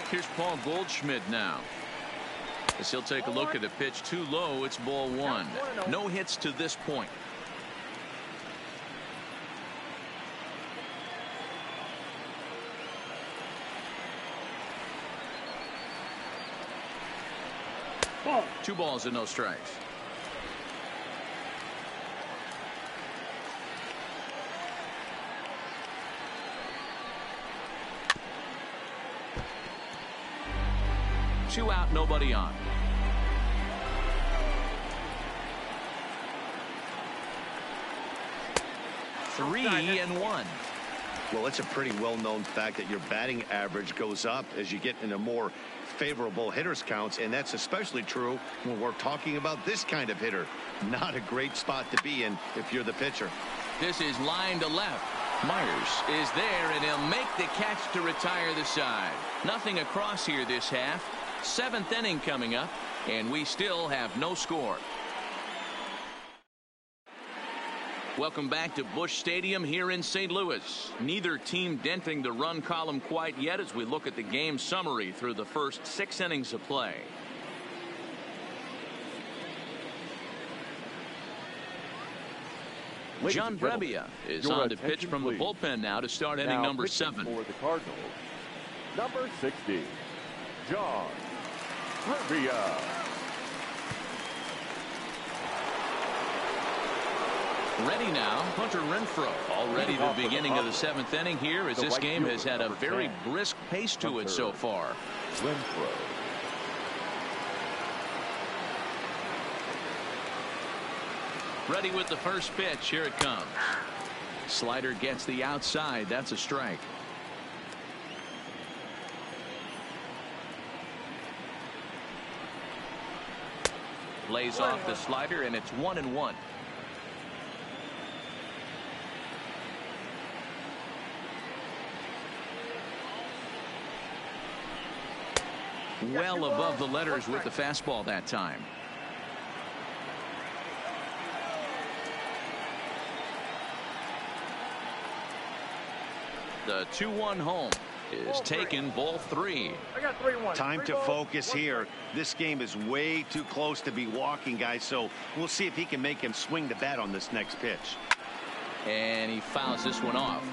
Here's Paul Goldschmidt now. As he'll take a look at a pitch too low. It's ball 1. No hits to this point. Ball. 2 balls and no strikes. 2 out, nobody on. Three and one. Well, it's a pretty well-known fact that your batting average goes up as you get into more favorable hitters counts, and that's especially true when we're talking about this kind of hitter. Not a great spot to be in if you're the pitcher. This is line to left. Myers is there, and he'll make the catch to retire the side. Nothing across here this half. 7th inning coming up, and we still have no score. Welcome back to Busch Stadium here in St. Louis. Neither team denting the run column quite yet as we look at the game summary through the first 6 innings of play. John Brebbia is on to pitch from the bullpen now to start inning number 7. For the Cardinals, number 60, John Brebbia. Ready now, Hunter Renfroe. Already the beginning of the 7th inning here as this game has had a very brisk pace to it so far. Renfroe. Ready with the first pitch. Here it comes. Slider gets the outside. That's a strike. Lays off the slider, and it's 1-1. Well above the letters with the fastball that time. The 2-1 home is taken, ball 3. Time to focus here. This game is way too close to be walking, guys, so we'll see if he can make him swing the bat on this next pitch. And he fouls this one off.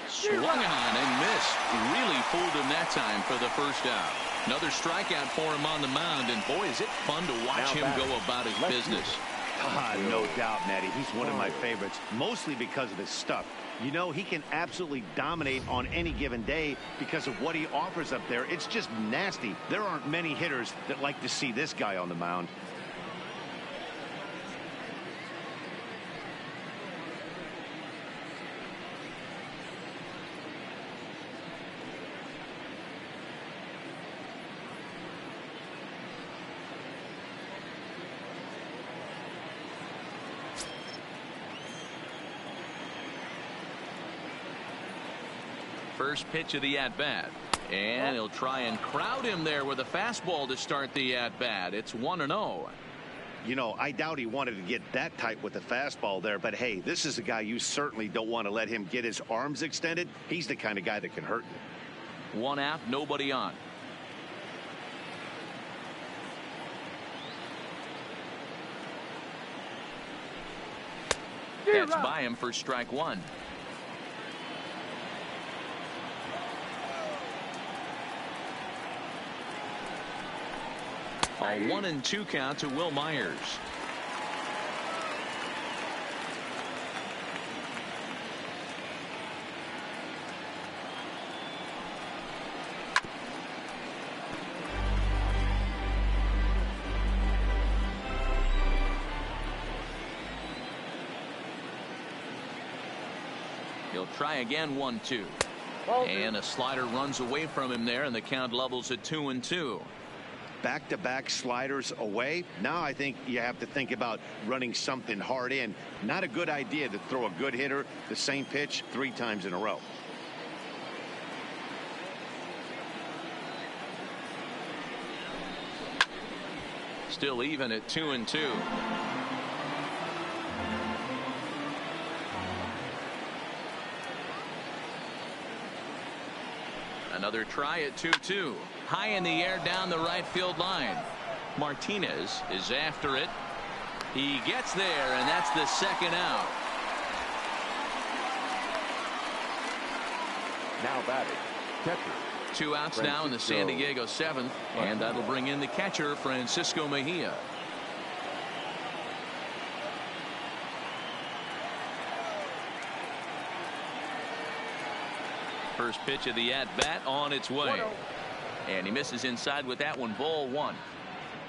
Swung on and missed. Really fooled him that time for the first out. Another strikeout for him on the mound, and boy, is it fun to watch him go about his business. No doubt, Matty. He's one of my favorites, mostly because of his stuff. You know, he can absolutely dominate on any given day because of what he offers up there. It's just nasty. There aren't many hitters that like to see this guy on the mound. First pitch of the at-bat. And he'll try and crowd him there with a fastball to start the at-bat. It's 1-0. You know, I doubt he wanted to get that tight with the fastball there, but hey, this is a guy you certainly don't want to let him get his arms extended. He's the kind of guy that can hurt you. 1 out, nobody on. That's by him for strike 1. A 1-2 count to Will Myers. He'll try again, 1-2. And a slider runs away from him there, and the count levels at 2-2. Back-to-back sliders away. Now I think you have to think about running something hard in. Not a good idea to throw a good hitter the same pitch 3 times in a row. Still even at 2-2. Another try at 2-2. High in the air down the right field line. Martinez is after it. He gets there, and that's the second out. Now batting, catcher. 2 outs now in the San Diego 7th, and that'll bring in the catcher, Francisco Mejia. First pitch of the at-bat on its way. And he misses inside with that one. Ball one.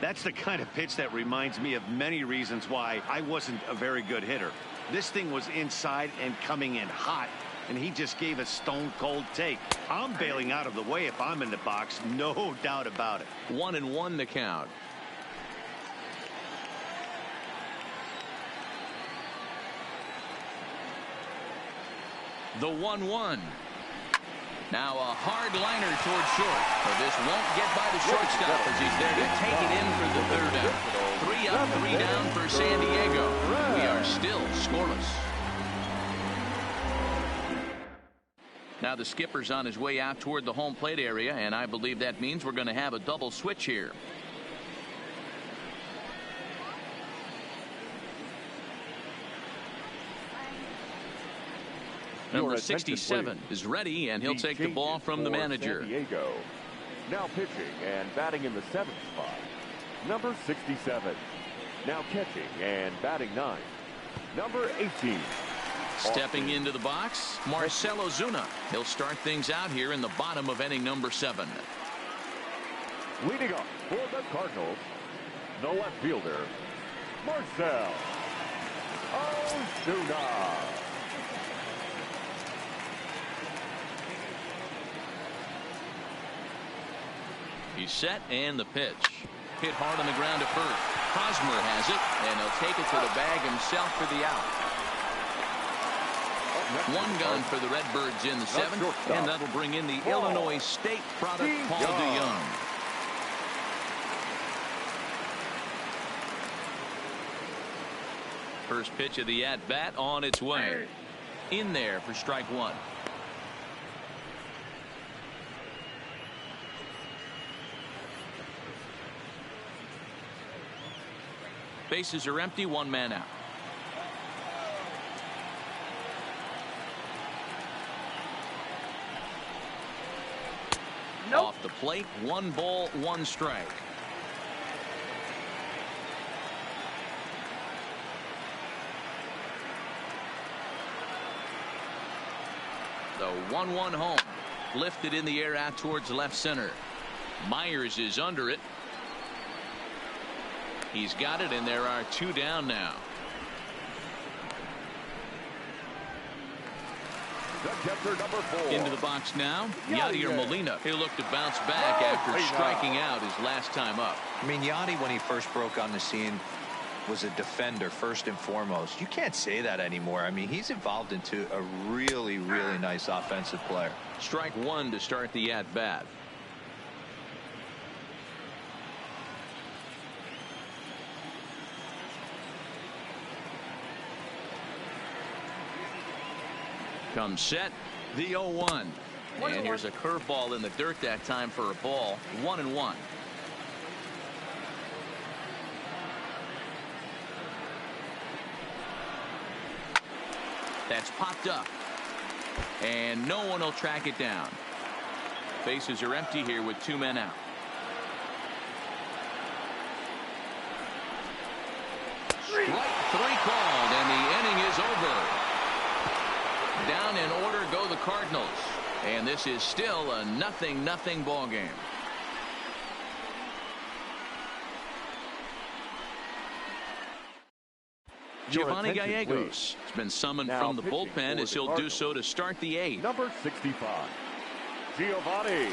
That's the kind of pitch that reminds me of many reasons why I wasn't a very good hitter. This thing was inside and coming in hot, and he just gave a stone-cold take. I'm bailing out of the way if I'm in the box, no doubt about it. 1-1 the count. The 1-1. Now a hard liner towards short. But this won't get by the shortstop as he's there to take it in for the third out. 3 up, 3 down for San Diego. We are still scoreless. Now the skipper's on his way out toward the home plate area, and I believe that means we're going to have a double switch here. Number 67 is ready, and he'll take the ball from the manager. San Diego. Now pitching and batting in the 7th spot, number 67. Now catching and batting 9, number 18. Stepping into the box, Marcell Ozuna. He'll start things out here in the bottom of inning number 7. Leading off for the Cardinals, the left fielder, Marcell Ozuna. He's set, and the pitch. Hit hard on the ground to first. Hosmer has it, and he'll take it to the bag himself for the out. One gun for the Redbirds in the 7th, and that'll bring in the Illinois State product, Paul DeYoung. First pitch of the at-bat on its way. In there for strike 1. Bases are empty, 1 man out. Nope. Off the plate, 1 ball, 1 strike. The 1-1 home. Lifted in the air out towards left center. Myers is under it. He's got it, and there are 2 down now. The catcher, number 4. Into the box now, Yadier Molina. He'll look to bounce back after striking out his last time up. I mean, Yadi, when he first broke on the scene, was a defender first and foremost. You can't say that anymore. I mean, he's evolved into a really, really nice offensive player. Strike 1 to start the at-bat. Comes set, the 0-1. And here's a curveball in the dirt that time for a ball. 1-1. That's popped up. And no one will track it down. Bases are empty here with 2 men out. Strike 3 called, and the inning is over. Down in order go the Cardinals, and this is still a 0-0 ball game. Giovanni Gallegos has been summoned Now from the bullpen as he'll do so to start the 8th. Number 65, Giovanni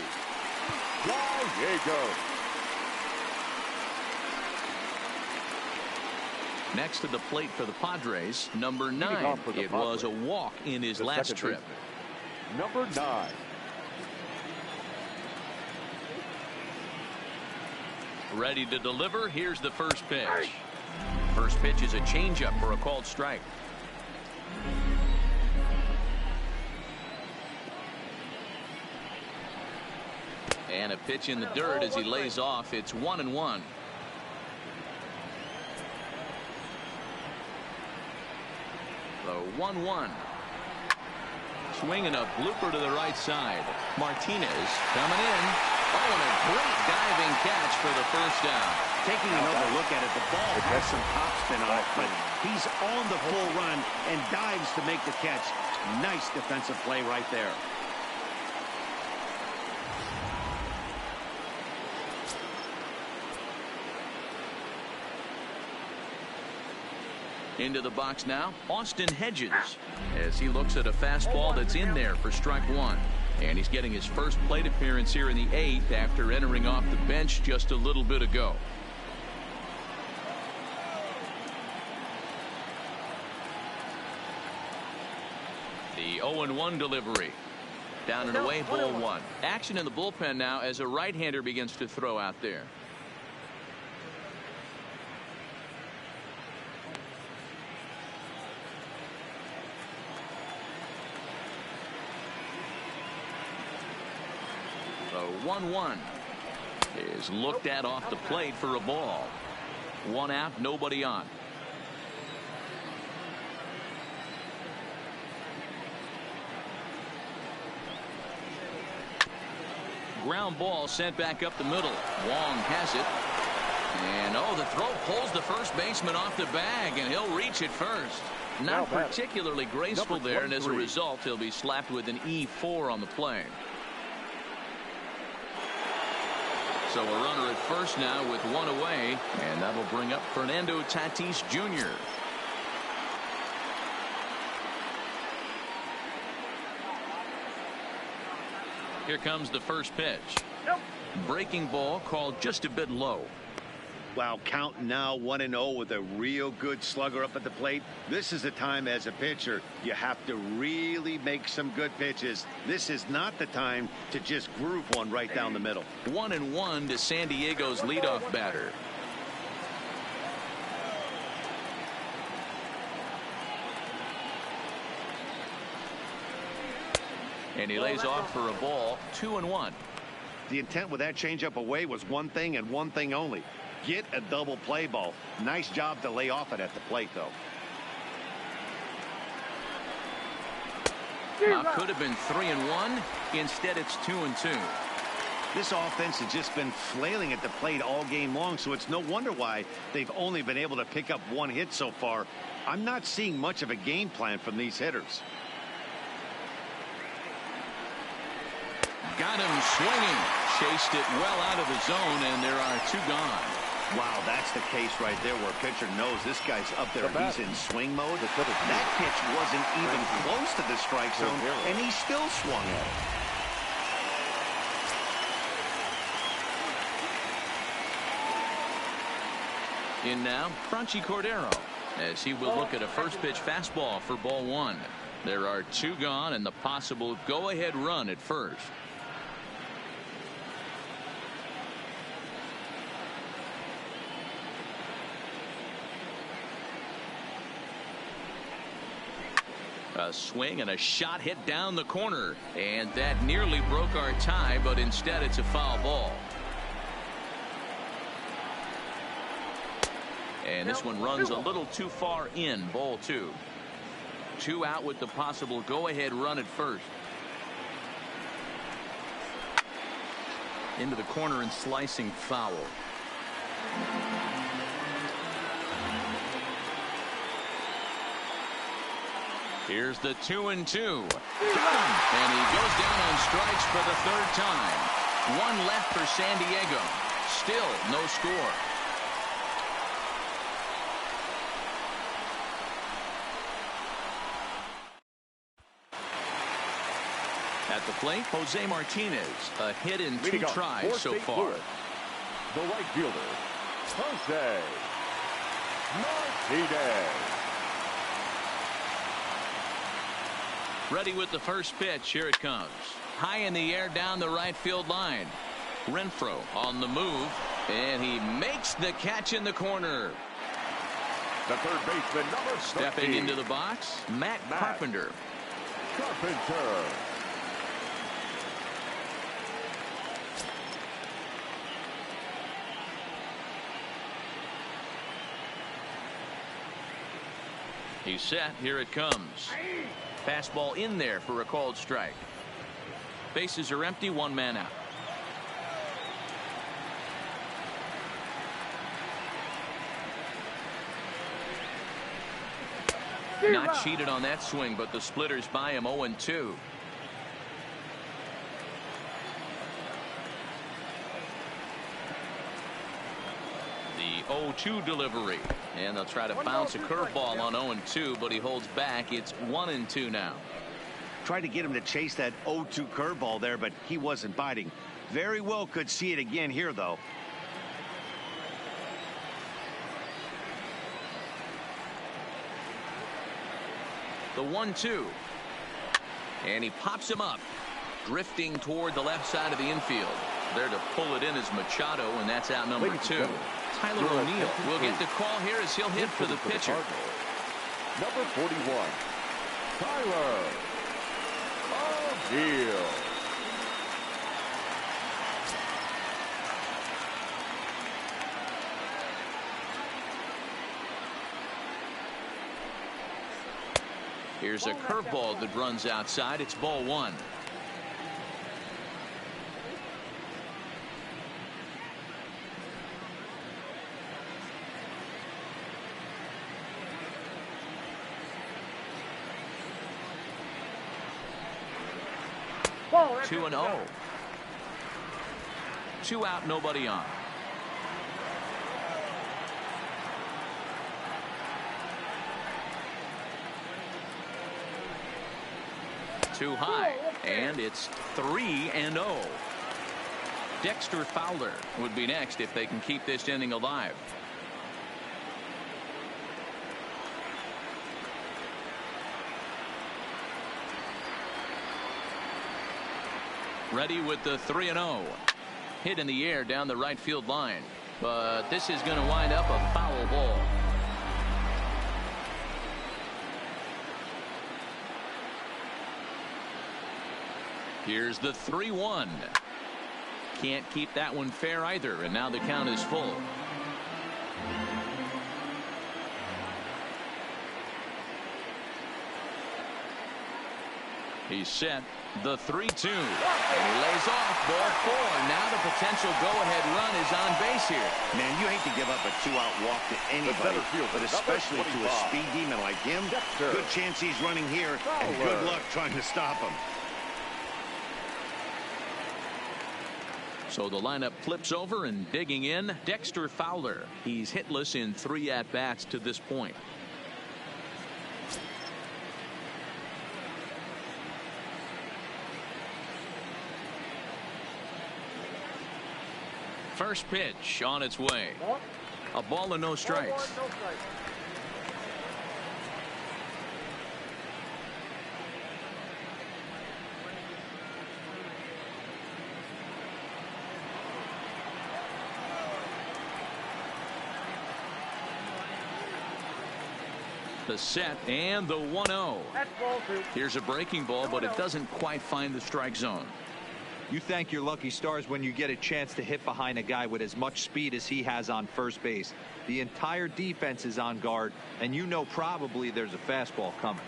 Gallegos. Next to the plate for the Padres, number 9. It was a walk in his last trip. Number 9. Ready to deliver. Here's the first pitch. First pitch is a changeup for a called strike. And a pitch in the dirt as he lays off. It's 1-1. The 1-1. Swinging a blooper to the right side. Martinez coming in. Oh, and a great diving catch for the first down. Taking another look at it, the ball has some top spin on it, but he's on the full run and dives to make the catch. Nice defensive play right there. Into the box now, Austin Hedges, as he looks at a fastball that's in there for strike one. And he's getting his first plate appearance here in the 8th after entering off the bench just a little bit ago. The 0-1 delivery. Down and away, ball one. Action in the bullpen now as a right-hander begins to throw out there. The 1-1 is looked at off the plate for a ball. One out, nobody on. Ground ball sent back up the middle. Wong has it. And the throw pulls the first baseman off the bag, and he'll reach it first. Not particularly graceful there, and as a result, he'll be slapped with an E4 on the play. So a runner at first now with one away, and that'll bring up Fernando Tatis Jr. Here comes the first pitch. Breaking ball called just a bit low. Wow, count now 1-0 with a real good slugger up at the plate. This is the time as a pitcher you have to really make some good pitches. This is not the time to just groove one right down the middle. 1-1 to San Diego's leadoff batter. And he lays off for a ball. 2-1. The intent with that changeup away was one thing and one thing only. Get a double play ball. Nice job to lay off it at the plate, though. Could have been 3-1. Instead, it's 2-2. This offense has just been flailing at the plate all game long, so it's no wonder why they've only been able to pick up one hit so far. I'm not seeing much of a game plan from these hitters. Got him swinging. Chased it well out of the zone, and there are two gone. Wow, that's the case right there where a pitcher knows this guy's up there. He's in swing mode. That pitch wasn't even close to the strike zone, and he still swung at it. In now, Franchy Cordero, as he will look at a first pitch fastball for ball one. There are two gone and the possible go-ahead run at first. A swing and a shot hit down the corner, and that nearly broke our tie, but instead it's a foul ball. And this one runs a little too far in. Ball two. Two out with the possible go-ahead run at first. Into the corner and slicing foul. Here's the 2-2. And he goes down on strikes for the third time. One left for San Diego. Still no score. At the plate, Jose Martinez. A hit in two tries so far. The right fielder, Jose Martinez. Ready with the first pitch. Here it comes. High in the air down the right field line. Renfroe on the move, and he makes the catch in the corner. The third baseman, number 13. Stepping into the box, Matt Carpenter. He's set. Here it comes. Fastball in there for a called strike. Bases are empty. One man out. Not cheated on that swing, but the splitters by him. 0-2. The 0-2 delivery. And they'll try to bounce a curveball on 0-2, but he holds back. It's 1-2 now. Tried to get him to chase that 0-2 curveball there, but he wasn't biting. Very well could see it again here, though. The 1-2. And he pops him up, drifting toward the left side of the infield. There to pull it in is Machado, and that's out number 2. Tyler O'Neill will get the call here as he'll hit for the pitcher. Number 41, Tyler O'Neill. Here's a curveball that runs outside. It's ball 1. Ball, 2-0. 2 out, nobody on. Too high, and it's 3-0. Dexter Fowler would be next if they can keep this inning alive. Ready with the 3-0. Hit in the air down the right field line, but this is going to wind up a foul ball. Here's the 3-1. Can't keep that one fair either, and now the count is full. He's set. The 3-2. And he lays off. Ball 4. Now the potential go-ahead run is on base here. Man, you hate to give up a 2-out walk to anybody, but especially to a speed demon like him. Good chance he's running here, and good luck trying to stop him. So the lineup flips over, and digging in, Dexter Fowler. He's hitless in 3 at-bats to this point. First pitch on its way. A ball and no strikes. The set and the 1-0. Here's a breaking ball, but it doesn't quite find the strike zone. You thank your lucky stars when you get a chance to hit behind a guy with as much speed as he has on first base. The entire defense is on guard, and you know probably there's a fastball coming.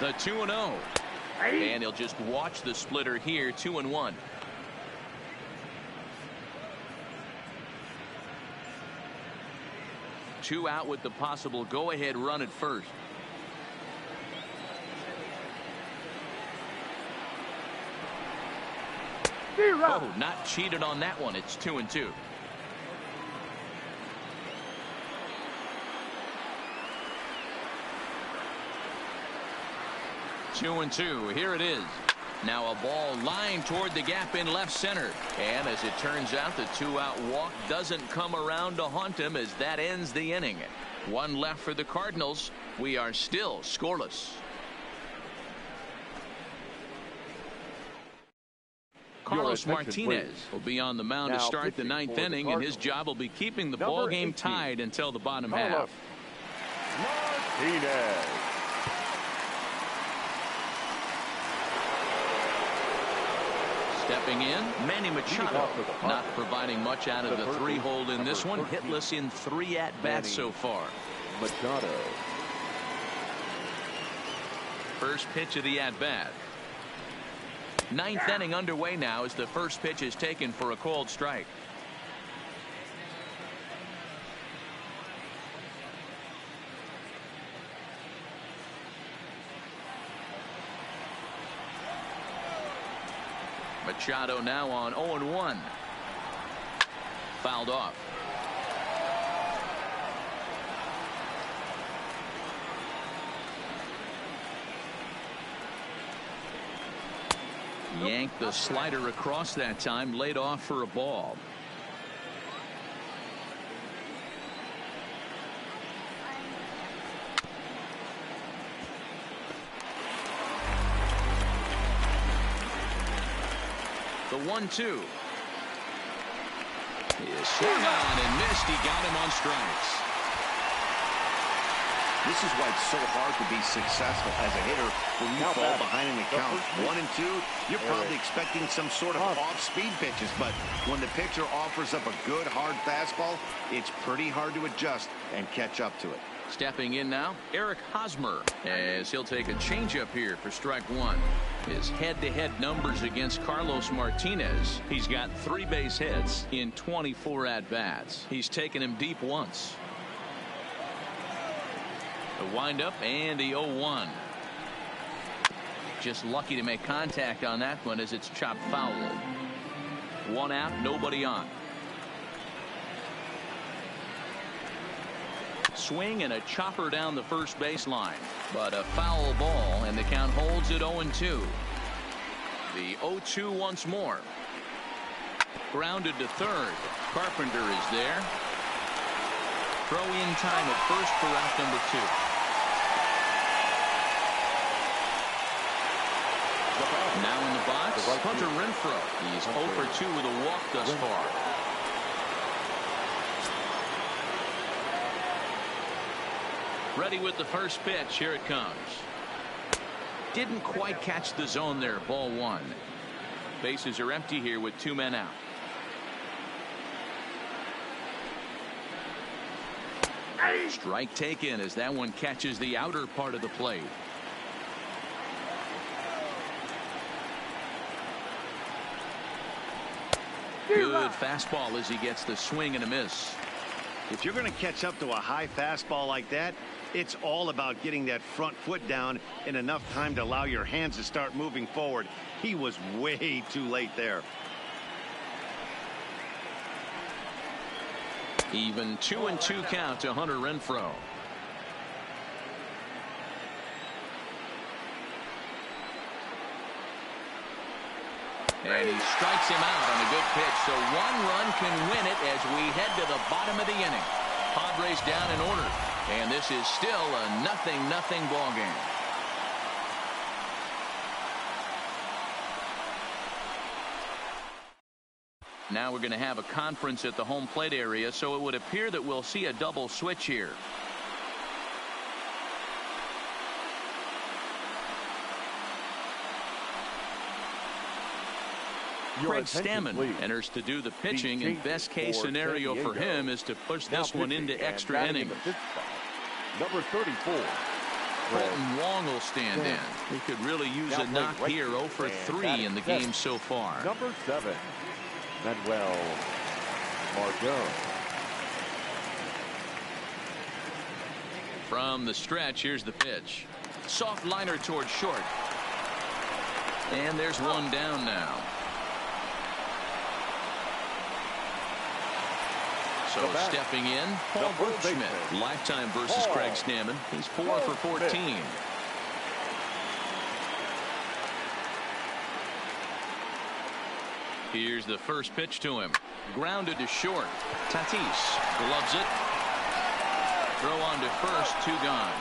The 2-0. And he'll just watch the splitter here. 2-1. Two out with the possible go-ahead run at first. Oh, not cheated on that one. It's 2-2. Two and two. Here it is. Now a ball lined toward the gap in left center. And as it turns out, the 2-out walk doesn't come around to haunt him as that ends the inning. One left for the Cardinals. We are still scoreless. Carlos Martinez will be on the mound to start the 9th inning, and his job will be keeping the ball game tied until the bottom half. Martinez. Stepping in, Manny Machado, not providing much out of the 3-hole in this one. Hitless in 3 at-bats so far. Machado. First pitch of the at-bat. 9th inning underway now as the first pitch is taken for a called strike. Machado now on 0-1. Fouled off. Yanked the slider across that time, laid off for a ball. The 1-2 is swung on and missed. He got him on strikes. This is why it's so hard to be successful as a hitter when you fall behind in the count. 1-2, you're probably expecting some sort of off-speed pitches, but when the pitcher offers up a good hard fastball, it's pretty hard to adjust and catch up to it. Stepping in now, Eric Hosmer, as he'll take a changeup here for strike one. His head-to-head numbers against Carlos Martinez. He's got 3 base hits in 24 at-bats. He's taken him deep once. The windup and the 0-1. Just lucky to make contact on that one as it's chopped foul. 1 out, nobody on. Swing and a chopper down the first baseline, but a foul ball, and the count holds at 0-2. The 0-2 once more. Grounded to third. Carpenter is there. Throw in time at first for out number 2. Now in the box, Hunter Renfroe. He's 0 for 2 with a walk thus far. Ready with the first pitch. Here it comes. Didn't quite catch the zone there. Ball 1. Bases are empty here with 2 men out. Strike taken as that one catches the outer part of the plate. Good fastball as he gets the swing and a miss. If you're going to catch up to a high fastball like that, it's all about getting that front foot down in enough time to allow your hands to start moving forward. He was way too late there. Even 2-2 count to Hunter Renfroe. And he strikes him out on a good pitch. So 1 run can win it as we head to the bottom of the inning. Padres down in order. And this is still a 0-0 ball game. Now we're going to have a conference at the home plate area, so it would appear that we'll see a double switch here. Craig Stammen enters to do the pitching, and best case scenario for him is to push this one into extra innings. Number 34. Colton Wong will stand in. He could really use a knock here. 0 for 3 in the game so far. Number 7. Manuel Margot. From the stretch, here's the pitch. Soft liner towards short. And there's one down now. So stepping in, Paul Goldschmidt. Lifetime versus Craig Stammen. He's 4 for 14. Here's the first pitch to him. Grounded to short. Tatis gloves it. Throw on to first. 2 gone.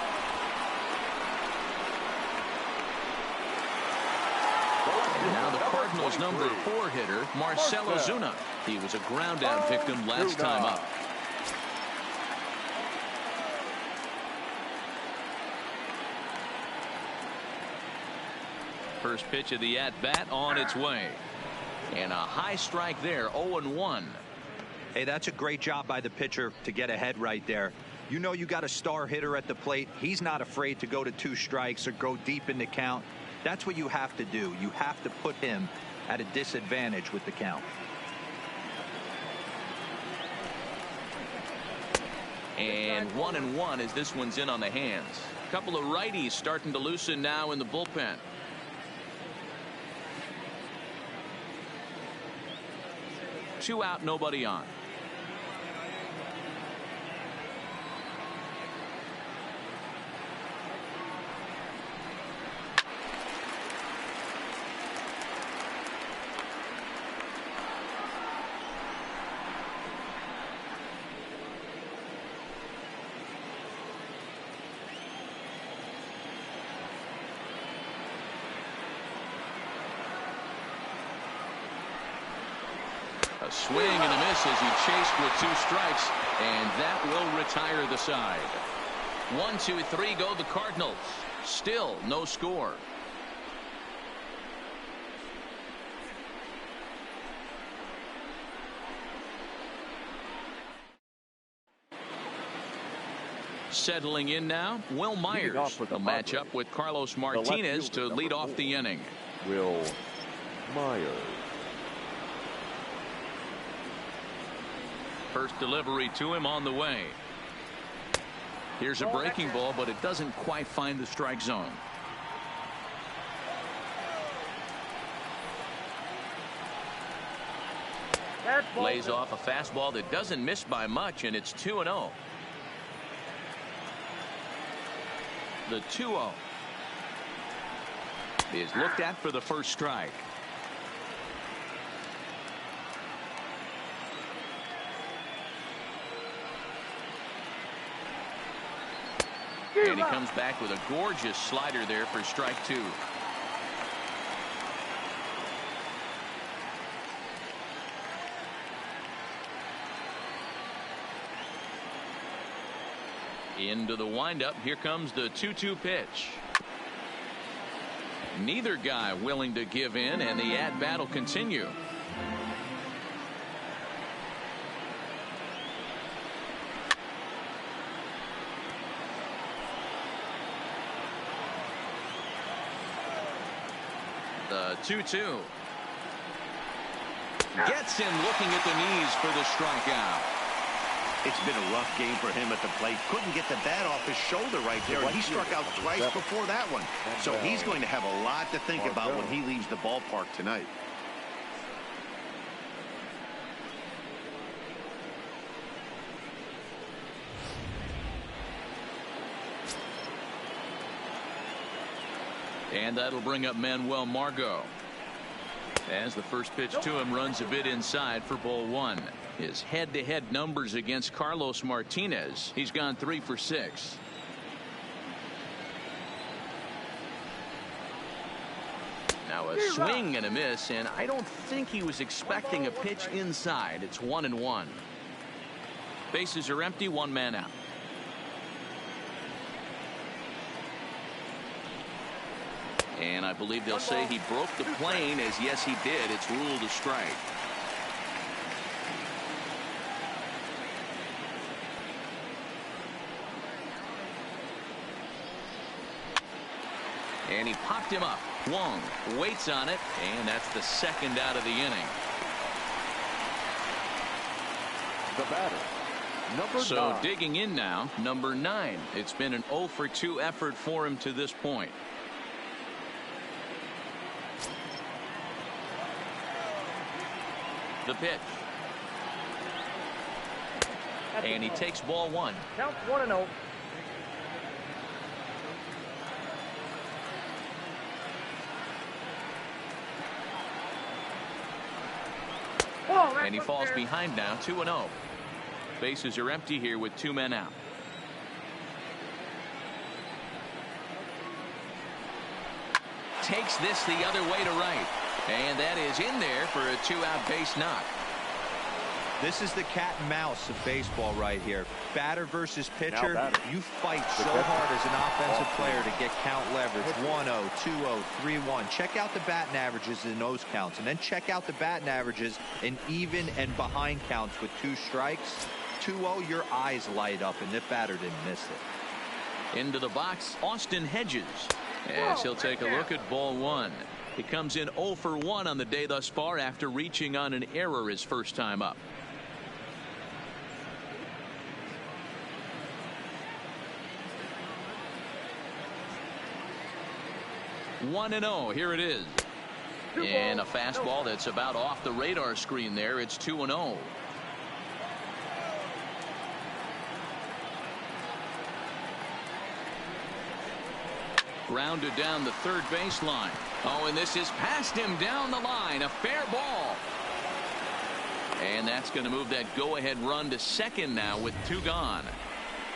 Now the Cardinals' number 4 hitter, Marcell Ozuna. He was a ground out victim last time up. First pitch of the at-bat on its way. And a high strike there, 0-1. Hey, that's a great job by the pitcher to get ahead right there. You know you got a star hitter at the plate. He's not afraid to go to 2 strikes or go deep in the count. That's what you have to do. You have to put him at a disadvantage with the count. And 1-1 as this one's in on the hands. A couple of righties starting to loosen now in the bullpen. 2 out, nobody on. A swing and a miss as he chased with 2 strikes, and that will retire the side. 1, 2, 3 go the Cardinals. Still no score. Settling in now, Will Myers will match up with Carlos Martinez to lead off the inning. Will Myers. First delivery to him on the way. Here's a breaking ball, but it doesn't quite find the strike zone. Lays off a fastball that doesn't miss by much, and it's 2-0. The 2-0 is looked at for the first strike. And he comes back with a gorgeous slider there for strike 2. Into the windup. Here comes the 2-2 pitch. Neither guy willing to give in, and the at-bat will continue. The 2-2. Gets him looking at the knees for the strikeout. It's been a rough game for him at the plate. Couldn't get the bat off his shoulder right there, and he struck out twice before that one. So he's going to have a lot to think about when he leaves the ballpark tonight. And that'll bring up Manuel Margot. As the first pitch to him runs a bit inside for ball 1. His head-to-head numbers against Carlos Martinez. He's gone 3 for 6. Now a swing and a miss, and I don't think he was expecting a pitch inside. It's 1-1. Bases are empty, 1 man out. And I believe they'll say he broke the plane, as yes he did. It's ruled a strike. And he popped him up. Wong waits on it, and that's the second out of the inning. The batter, number 9. Digging in now, number 9. It's been an 0 for 2 effort for him to this point. The pitch. And he takes ball 1. Count 1-0. And he falls behind now, 2-0. Bases are empty here with 2 men out. Takes this the other way to right. And that is in there for a 2-out base knock. This is the cat and mouse of baseball right here. Batter versus pitcher. You fight so hard as an offensive player to get count leverage. 1-0, 2-0, 3-1. Check out the batting averages in those counts, and then check out the batting averages in even and behind counts with 2 strikes. 2-0, your eyes light up, and the batter didn't miss it. Into the box, Austin Hedges. As he'll take a look at ball 1. He comes in 0 for 1 on the day thus far after reaching on an error his first time up. One and 0. Here it is. And a fastball that's about off the radar screen there. It's 2-0. Grounded down the third baseline. Oh, and this is past him down the line. A fair ball. And that's going to move that go-ahead run to second now with 2 gone.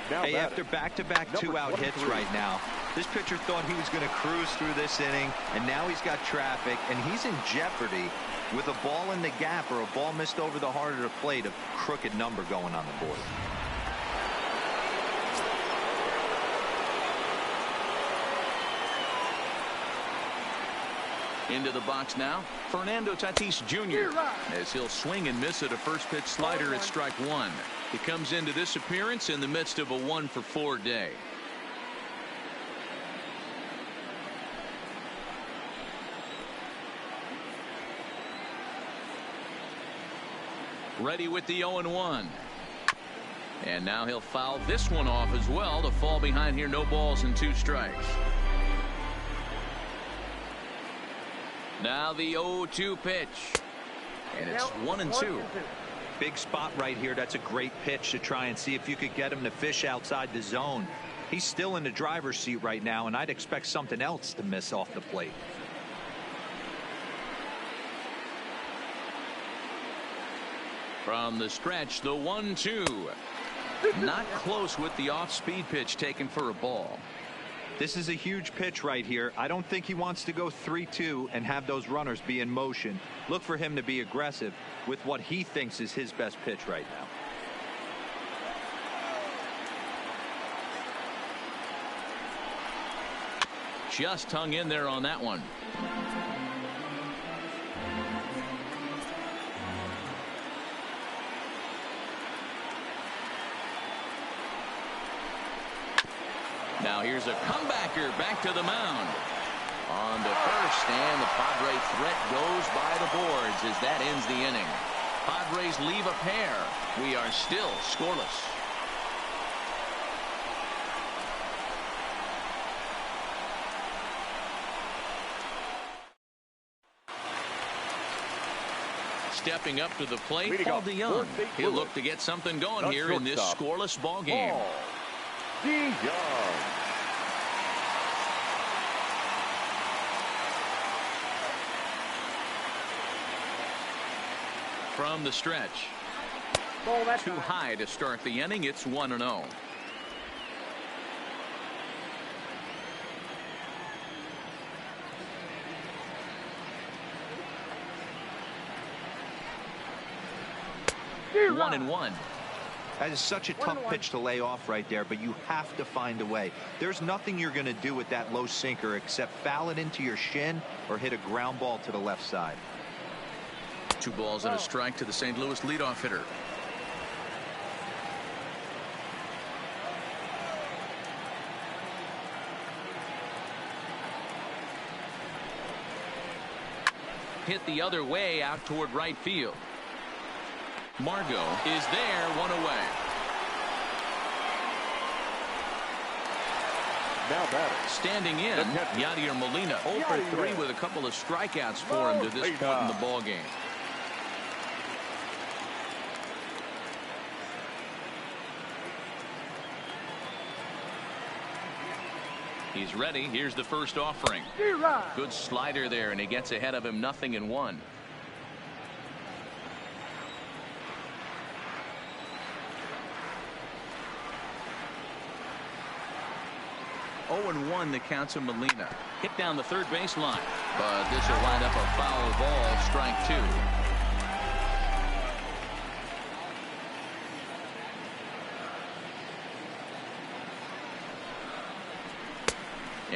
Hey, after back-to-back 2-out hits right now, this pitcher thought he was going to cruise through this inning, and now he's got traffic, and he's in jeopardy with a ball in the gap or a ball missed over the heart of the plate, a crooked number going on the board. Into the box now, Fernando Tatis Jr. as he'll swing and miss at a first pitch slider at strike 1. He comes into this appearance in the midst of a 1-for-4 day. Ready with the 0-1. And now he'll foul this one off as well to fall behind here. No balls and 2 strikes. Now the 0-2 pitch. And it's 1-2. Big spot right here. That's a great pitch to try and see if you could get him to fish outside the zone. He's still in the driver's seat right now, and I'd expect something else to miss off the plate. From the stretch, the 1-2. Not close with the off-speed pitch taken for a ball. This is a huge pitch right here. I don't think he wants to go 3-2 and have those runners be in motion. Look for him to be aggressive with what he thinks is his best pitch right now. Just hung in there on that one. Now here's a comebacker back to the mound. On to first, and the Padre threat goes by the boards as that ends the inning. Padres leave a pair. We are still scoreless. Stepping up to the plate, Paul DeYoung. He'll look to get something going here in this scoreless ball game. DeYoung. From the stretch. Too high to start the inning. It's 1-0. One and one. That is such a tough pitch to lay off right there, but you have to find a way. There's nothing you're going to do with that low sinker except foul it into your shin or hit a ground ball to the left side. 2 balls and a strike to the St. Louis leadoff hitter. Hit the other way out toward right field. Margot is there, 1 away. Now batter. Standing in, Yadier Molina 0 for 3 with a couple of strikeouts for him to this point in the ball game. He's ready. Here's the first offering. Good slider there, and he gets ahead of him, 0-1. 0-1 the count to Molina. Hit down the third baseline, but this will wind up a foul ball, strike 2.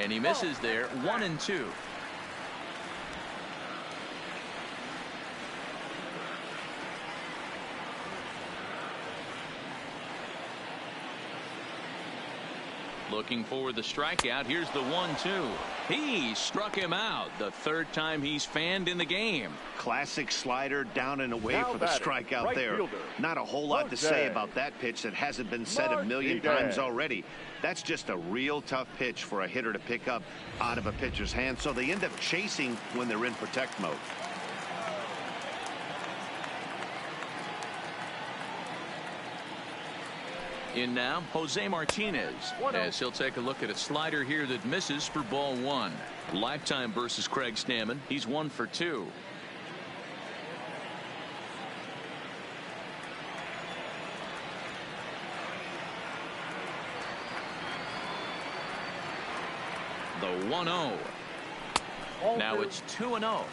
And he misses there, 1-2. Looking for the strikeout. Here's the 1-2. He struck him out. The third time he's fanned in the game. Classic slider down and away Now for the batting, strikeout right there. fielder, Not a whole lot to say about that pitch that hasn't been said a million times already. That's just a real tough pitch for a hitter to pick up out of a pitcher's hand, so they end up chasing when they're in protect mode. In now, Jose Martinez, as he'll take a look at a slider here that misses for ball 1. Lifetime versus Craig Stammen. He's 1 for 2. The 1-0. Now it's 2-0.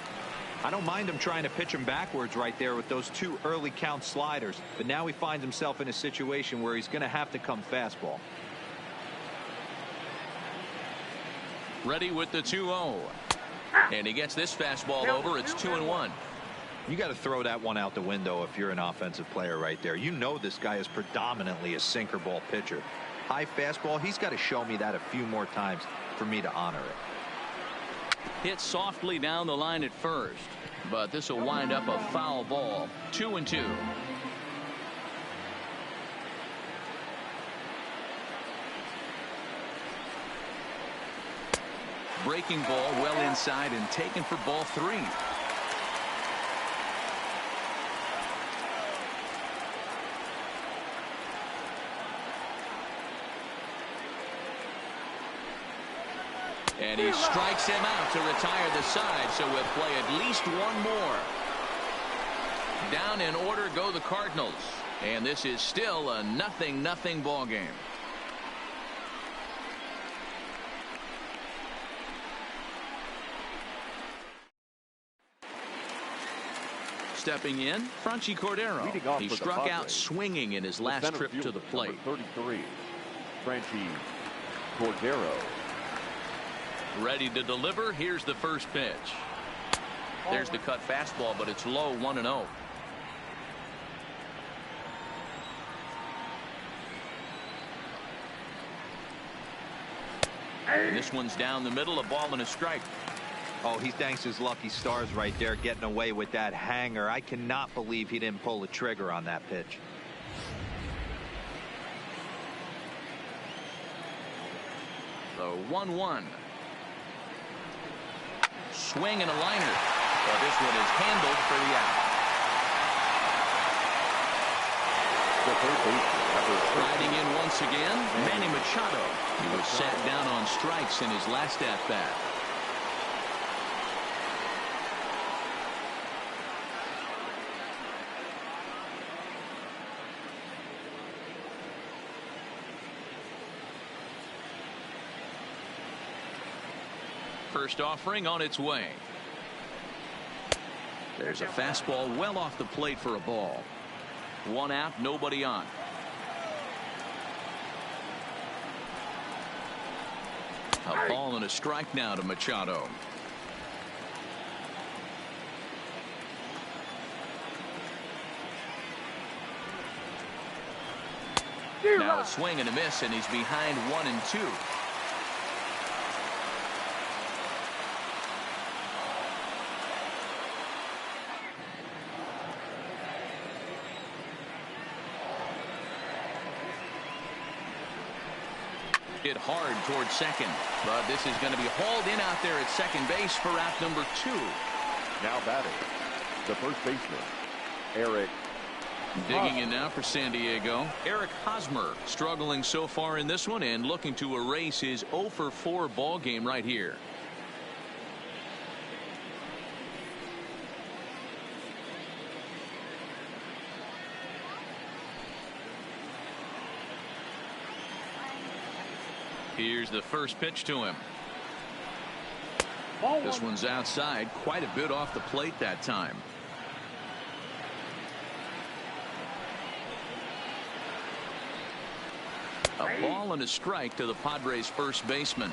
I don't mind him trying to pitch him backwards right there with those 2 early count sliders, but now he finds himself in a situation where he's going to have to come fastball. Ready with the 2-0. And he gets this fastball over. It's 2-1. You got to throw that one out the window if you're an offensive player right there. You know this guy is predominantly a sinker ball pitcher. High fastball, he's got to show me that a few more times for me to honor it. Hit softly down the line at first, but this will wind up a foul ball. 2-2. Breaking ball well inside and taken for ball 3. And he strikes him out to retire the side, so we'll play at least one more. Down in order go the Cardinals, and this is still a 0-0 ball game. Stepping in, Franchy Cordero. He struck out swinging in his last trip to the plate. 33, Franchy Cordero. Ready to deliver. Here's the first pitch. There's the cut fastball, but it's low. 1-0. And this one's down the middle, a ball and a strike. Oh, he thanks his lucky stars right there, getting away with that hanger. I cannot believe he didn't pull the trigger on that pitch. The 1-1. Swing and a liner. But this one is handled for the out. Riding in once again, Manny Machado. He was sat down on strikes in his last at-bat. First offering on its way. There's a fastball well off the plate for a ball. 1 out, nobody on. A ball and a strike now to Machado. Now a swing and a miss, and he's behind 1-2. Hit hard towards second, but this is going to be hauled in out there at second base for out number 2. Now batting, the first baseman, Eric. Digging in now for San Diego, Eric Hosmer, struggling so far in this one and looking to erase his 0 for 4 ball game right here. Here's the first pitch to him. This one's outside, quite a bit off the plate that time. A ball and a strike to the Padres first baseman.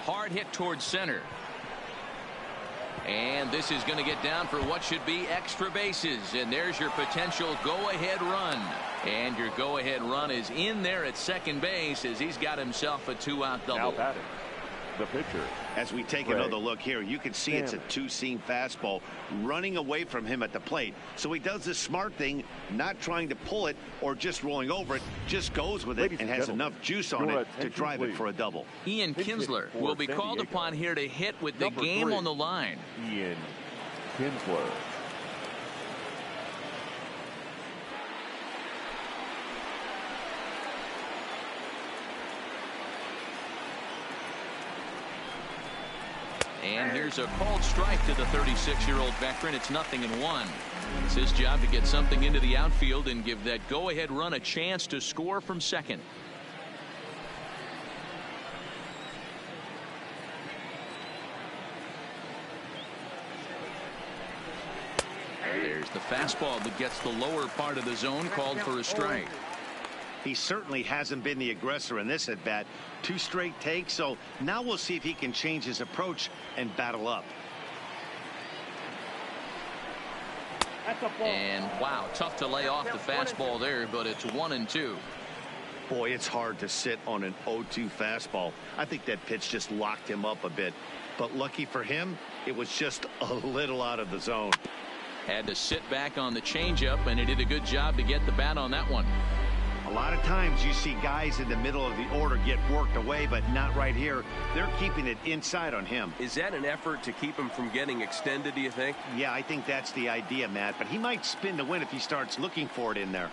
Hard hit towards center. And this is going to get down for what should be extra bases. And there's your potential go-ahead run. And your go-ahead run is in there at second base as he's got himself a 2-out double. Now batting, the pitcher. As we take another look here, you can see it's a two-seam fastball running away from him at the plate. So he does the smart thing, not trying to pull it or just rolling over it, just goes with it and has enough juice on it to drive it for a double. Ian Kinsler will be called upon here to hit with the game on the line. Ian Kinsler. And here's a called strike to the 36-year-old veteran. It's 0-1. It's his job to get something into the outfield and give that go-ahead run a chance to score from second. There's the fastball that gets the lower part of the zone, called for a strike. He certainly hasn't been the aggressor in this at bat. 2 straight takes, so now we'll see if he can change his approach and battle up. And wow, tough to lay off the fastball there, but it's 1-2. Boy, it's hard to sit on an 0-2 fastball. I think that pitch just locked him up a bit, but lucky for him, it was just a little out of the zone. Had to sit back on the changeup, and he did a good job to get the bat on that one. A lot of times you see guys in the middle of the order get worked away, but not right here. They're keeping it inside on him. Is that an effort to keep him from getting extended, do you think? Yeah, I think that's the idea, Matt, but he might spin to win if he starts looking for it in there.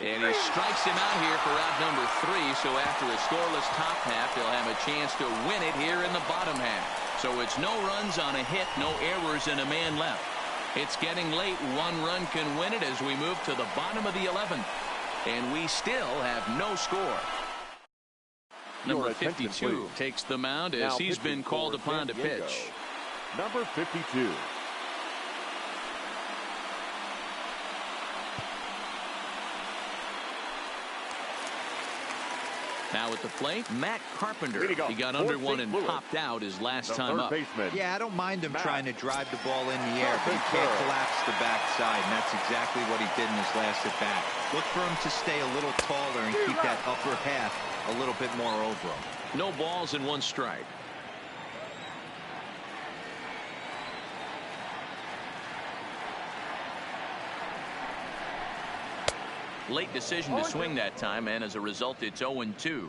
And he strikes him out here for out number 3, so after a scoreless top half, he'll have a chance to win it here in the bottom half. So it's no runs on a hit, no errors, and a man left. It's getting late. 1 run can win it as we move to the bottom of the 11th. And we still have no score. Number 52 takes the mound as he's been called upon to pitch. Number 52. Now at the plate, Matt Carpenter. He got under one and popped out his last time up. Yeah, I don't mind him trying to drive the ball in the air, but he can't collapse the backside, and that's exactly what he did in his last at bat. Look for him to stay a little taller and keep that upper half a little bit more over him. No balls and 1 strike. Late decision to swing that time, and as a result, it's 0-2.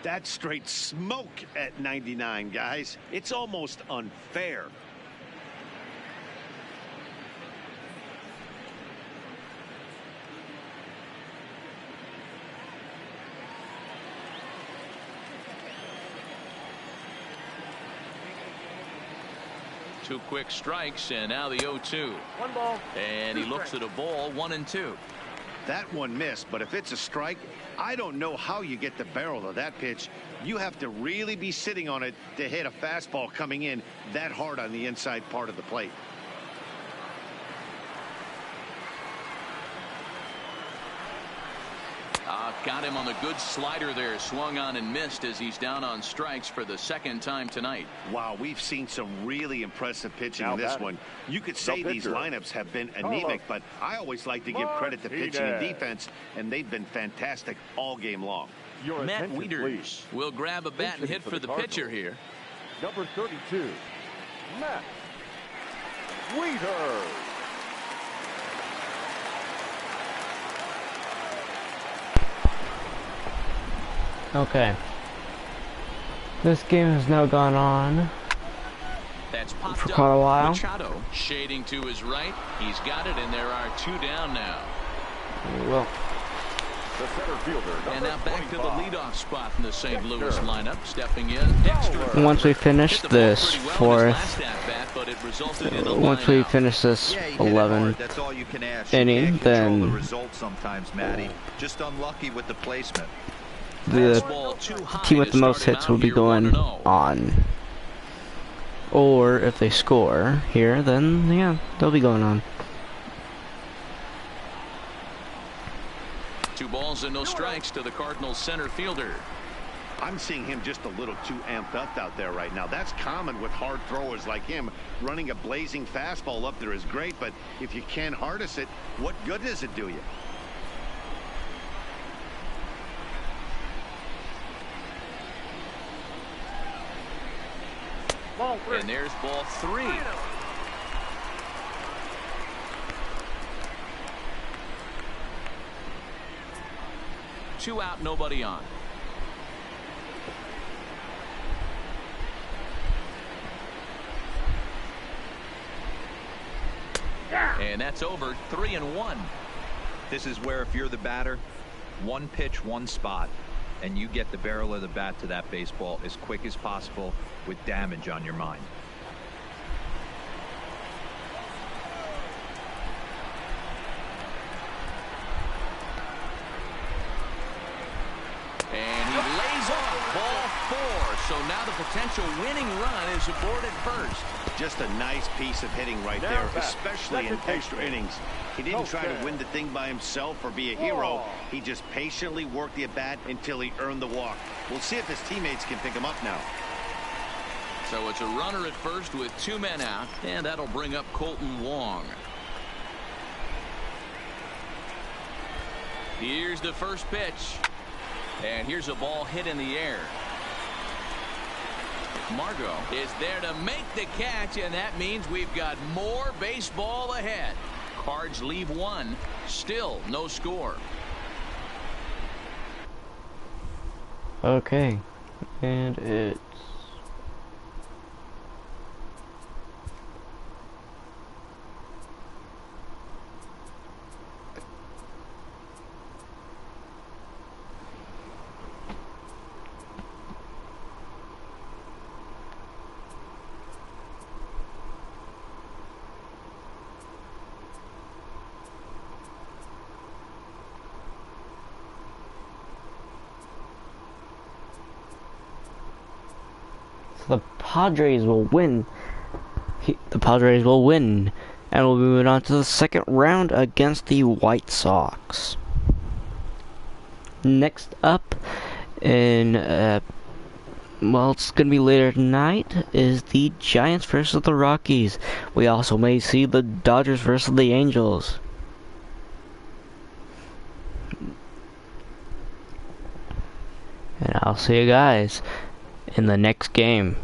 That's straight smoke at 99, guys. It's almost unfair. Two quick strikes, and now the 0-2. 1 ball. And he looks at a ball, 1-2. That one missed, but if it's a strike, I don't know how you get the barrel of that pitch. You have to really be sitting on it to hit a fastball coming in that hard on the inside part of the plate. Got him on the good slider there, swung on and missed as he's down on strikes for the 2nd time tonight. Wow, we've seen some really impressive pitching in this one. You could say these lineups have been anemic, but I always like to give credit to pitching and defense, and they've been fantastic all game long. Matt Wieters will grab a bat and hit for the pitcher here. Number 32, Matt Wieters. Okay. This game has now gone on That's popped for quite a while. Machado shading to his right. He's got it, and there are 2 down now. Well, The center fielder, and now back to the 25. leadoff spot in the St. Louis lineup. Stepping in, Dexter. once we finish this fourth, once we finish this Yeah, you hit it 11 hard. That's all you can ask. You inning, can't control the then result sometimes, Matty. Just unlucky with the placement. the team with the most hits will be going on. Or if they score here, then yeah, they'll be going on. 2 balls and no strikes to the Cardinals center fielder. I'm seeing him just a little too amped up out there right now. That's common with hard throwers like him. Running a blazing fastball up there is great, but if you can't harness it, what good does it do you? And there's ball 3. Two out, nobody on. And that's over. 3-1. This is where if you're the batter, one pitch, one spot, and you get the barrel of the bat to that baseball as quick as possible with damage on your mind. And he lays off ball 4. So now the potential winning run is aboard at first. Just a nice piece of hitting right there, especially in extra innings. He didn't try to win the thing by himself or be a hero. He just patiently worked the at-bat until he earned the walk. We'll see if his teammates can pick him up now. So it's a runner at first with 2 men out, and that'll bring up Colton Wong. Here's the first pitch. And here's a ball hit in the air. Margot is there to make the catch, and that means we've got more baseball ahead. Cards leave 1. Still no score. Okay, and it's the Padres will win. The Padres will win, and we'll be moving on to the second round against the White Sox. Next up, in well, it's gonna be later tonight, is the Giants versus the Rockies. We also may see the Dodgers versus the Angels. And I'll see you guys in the next game.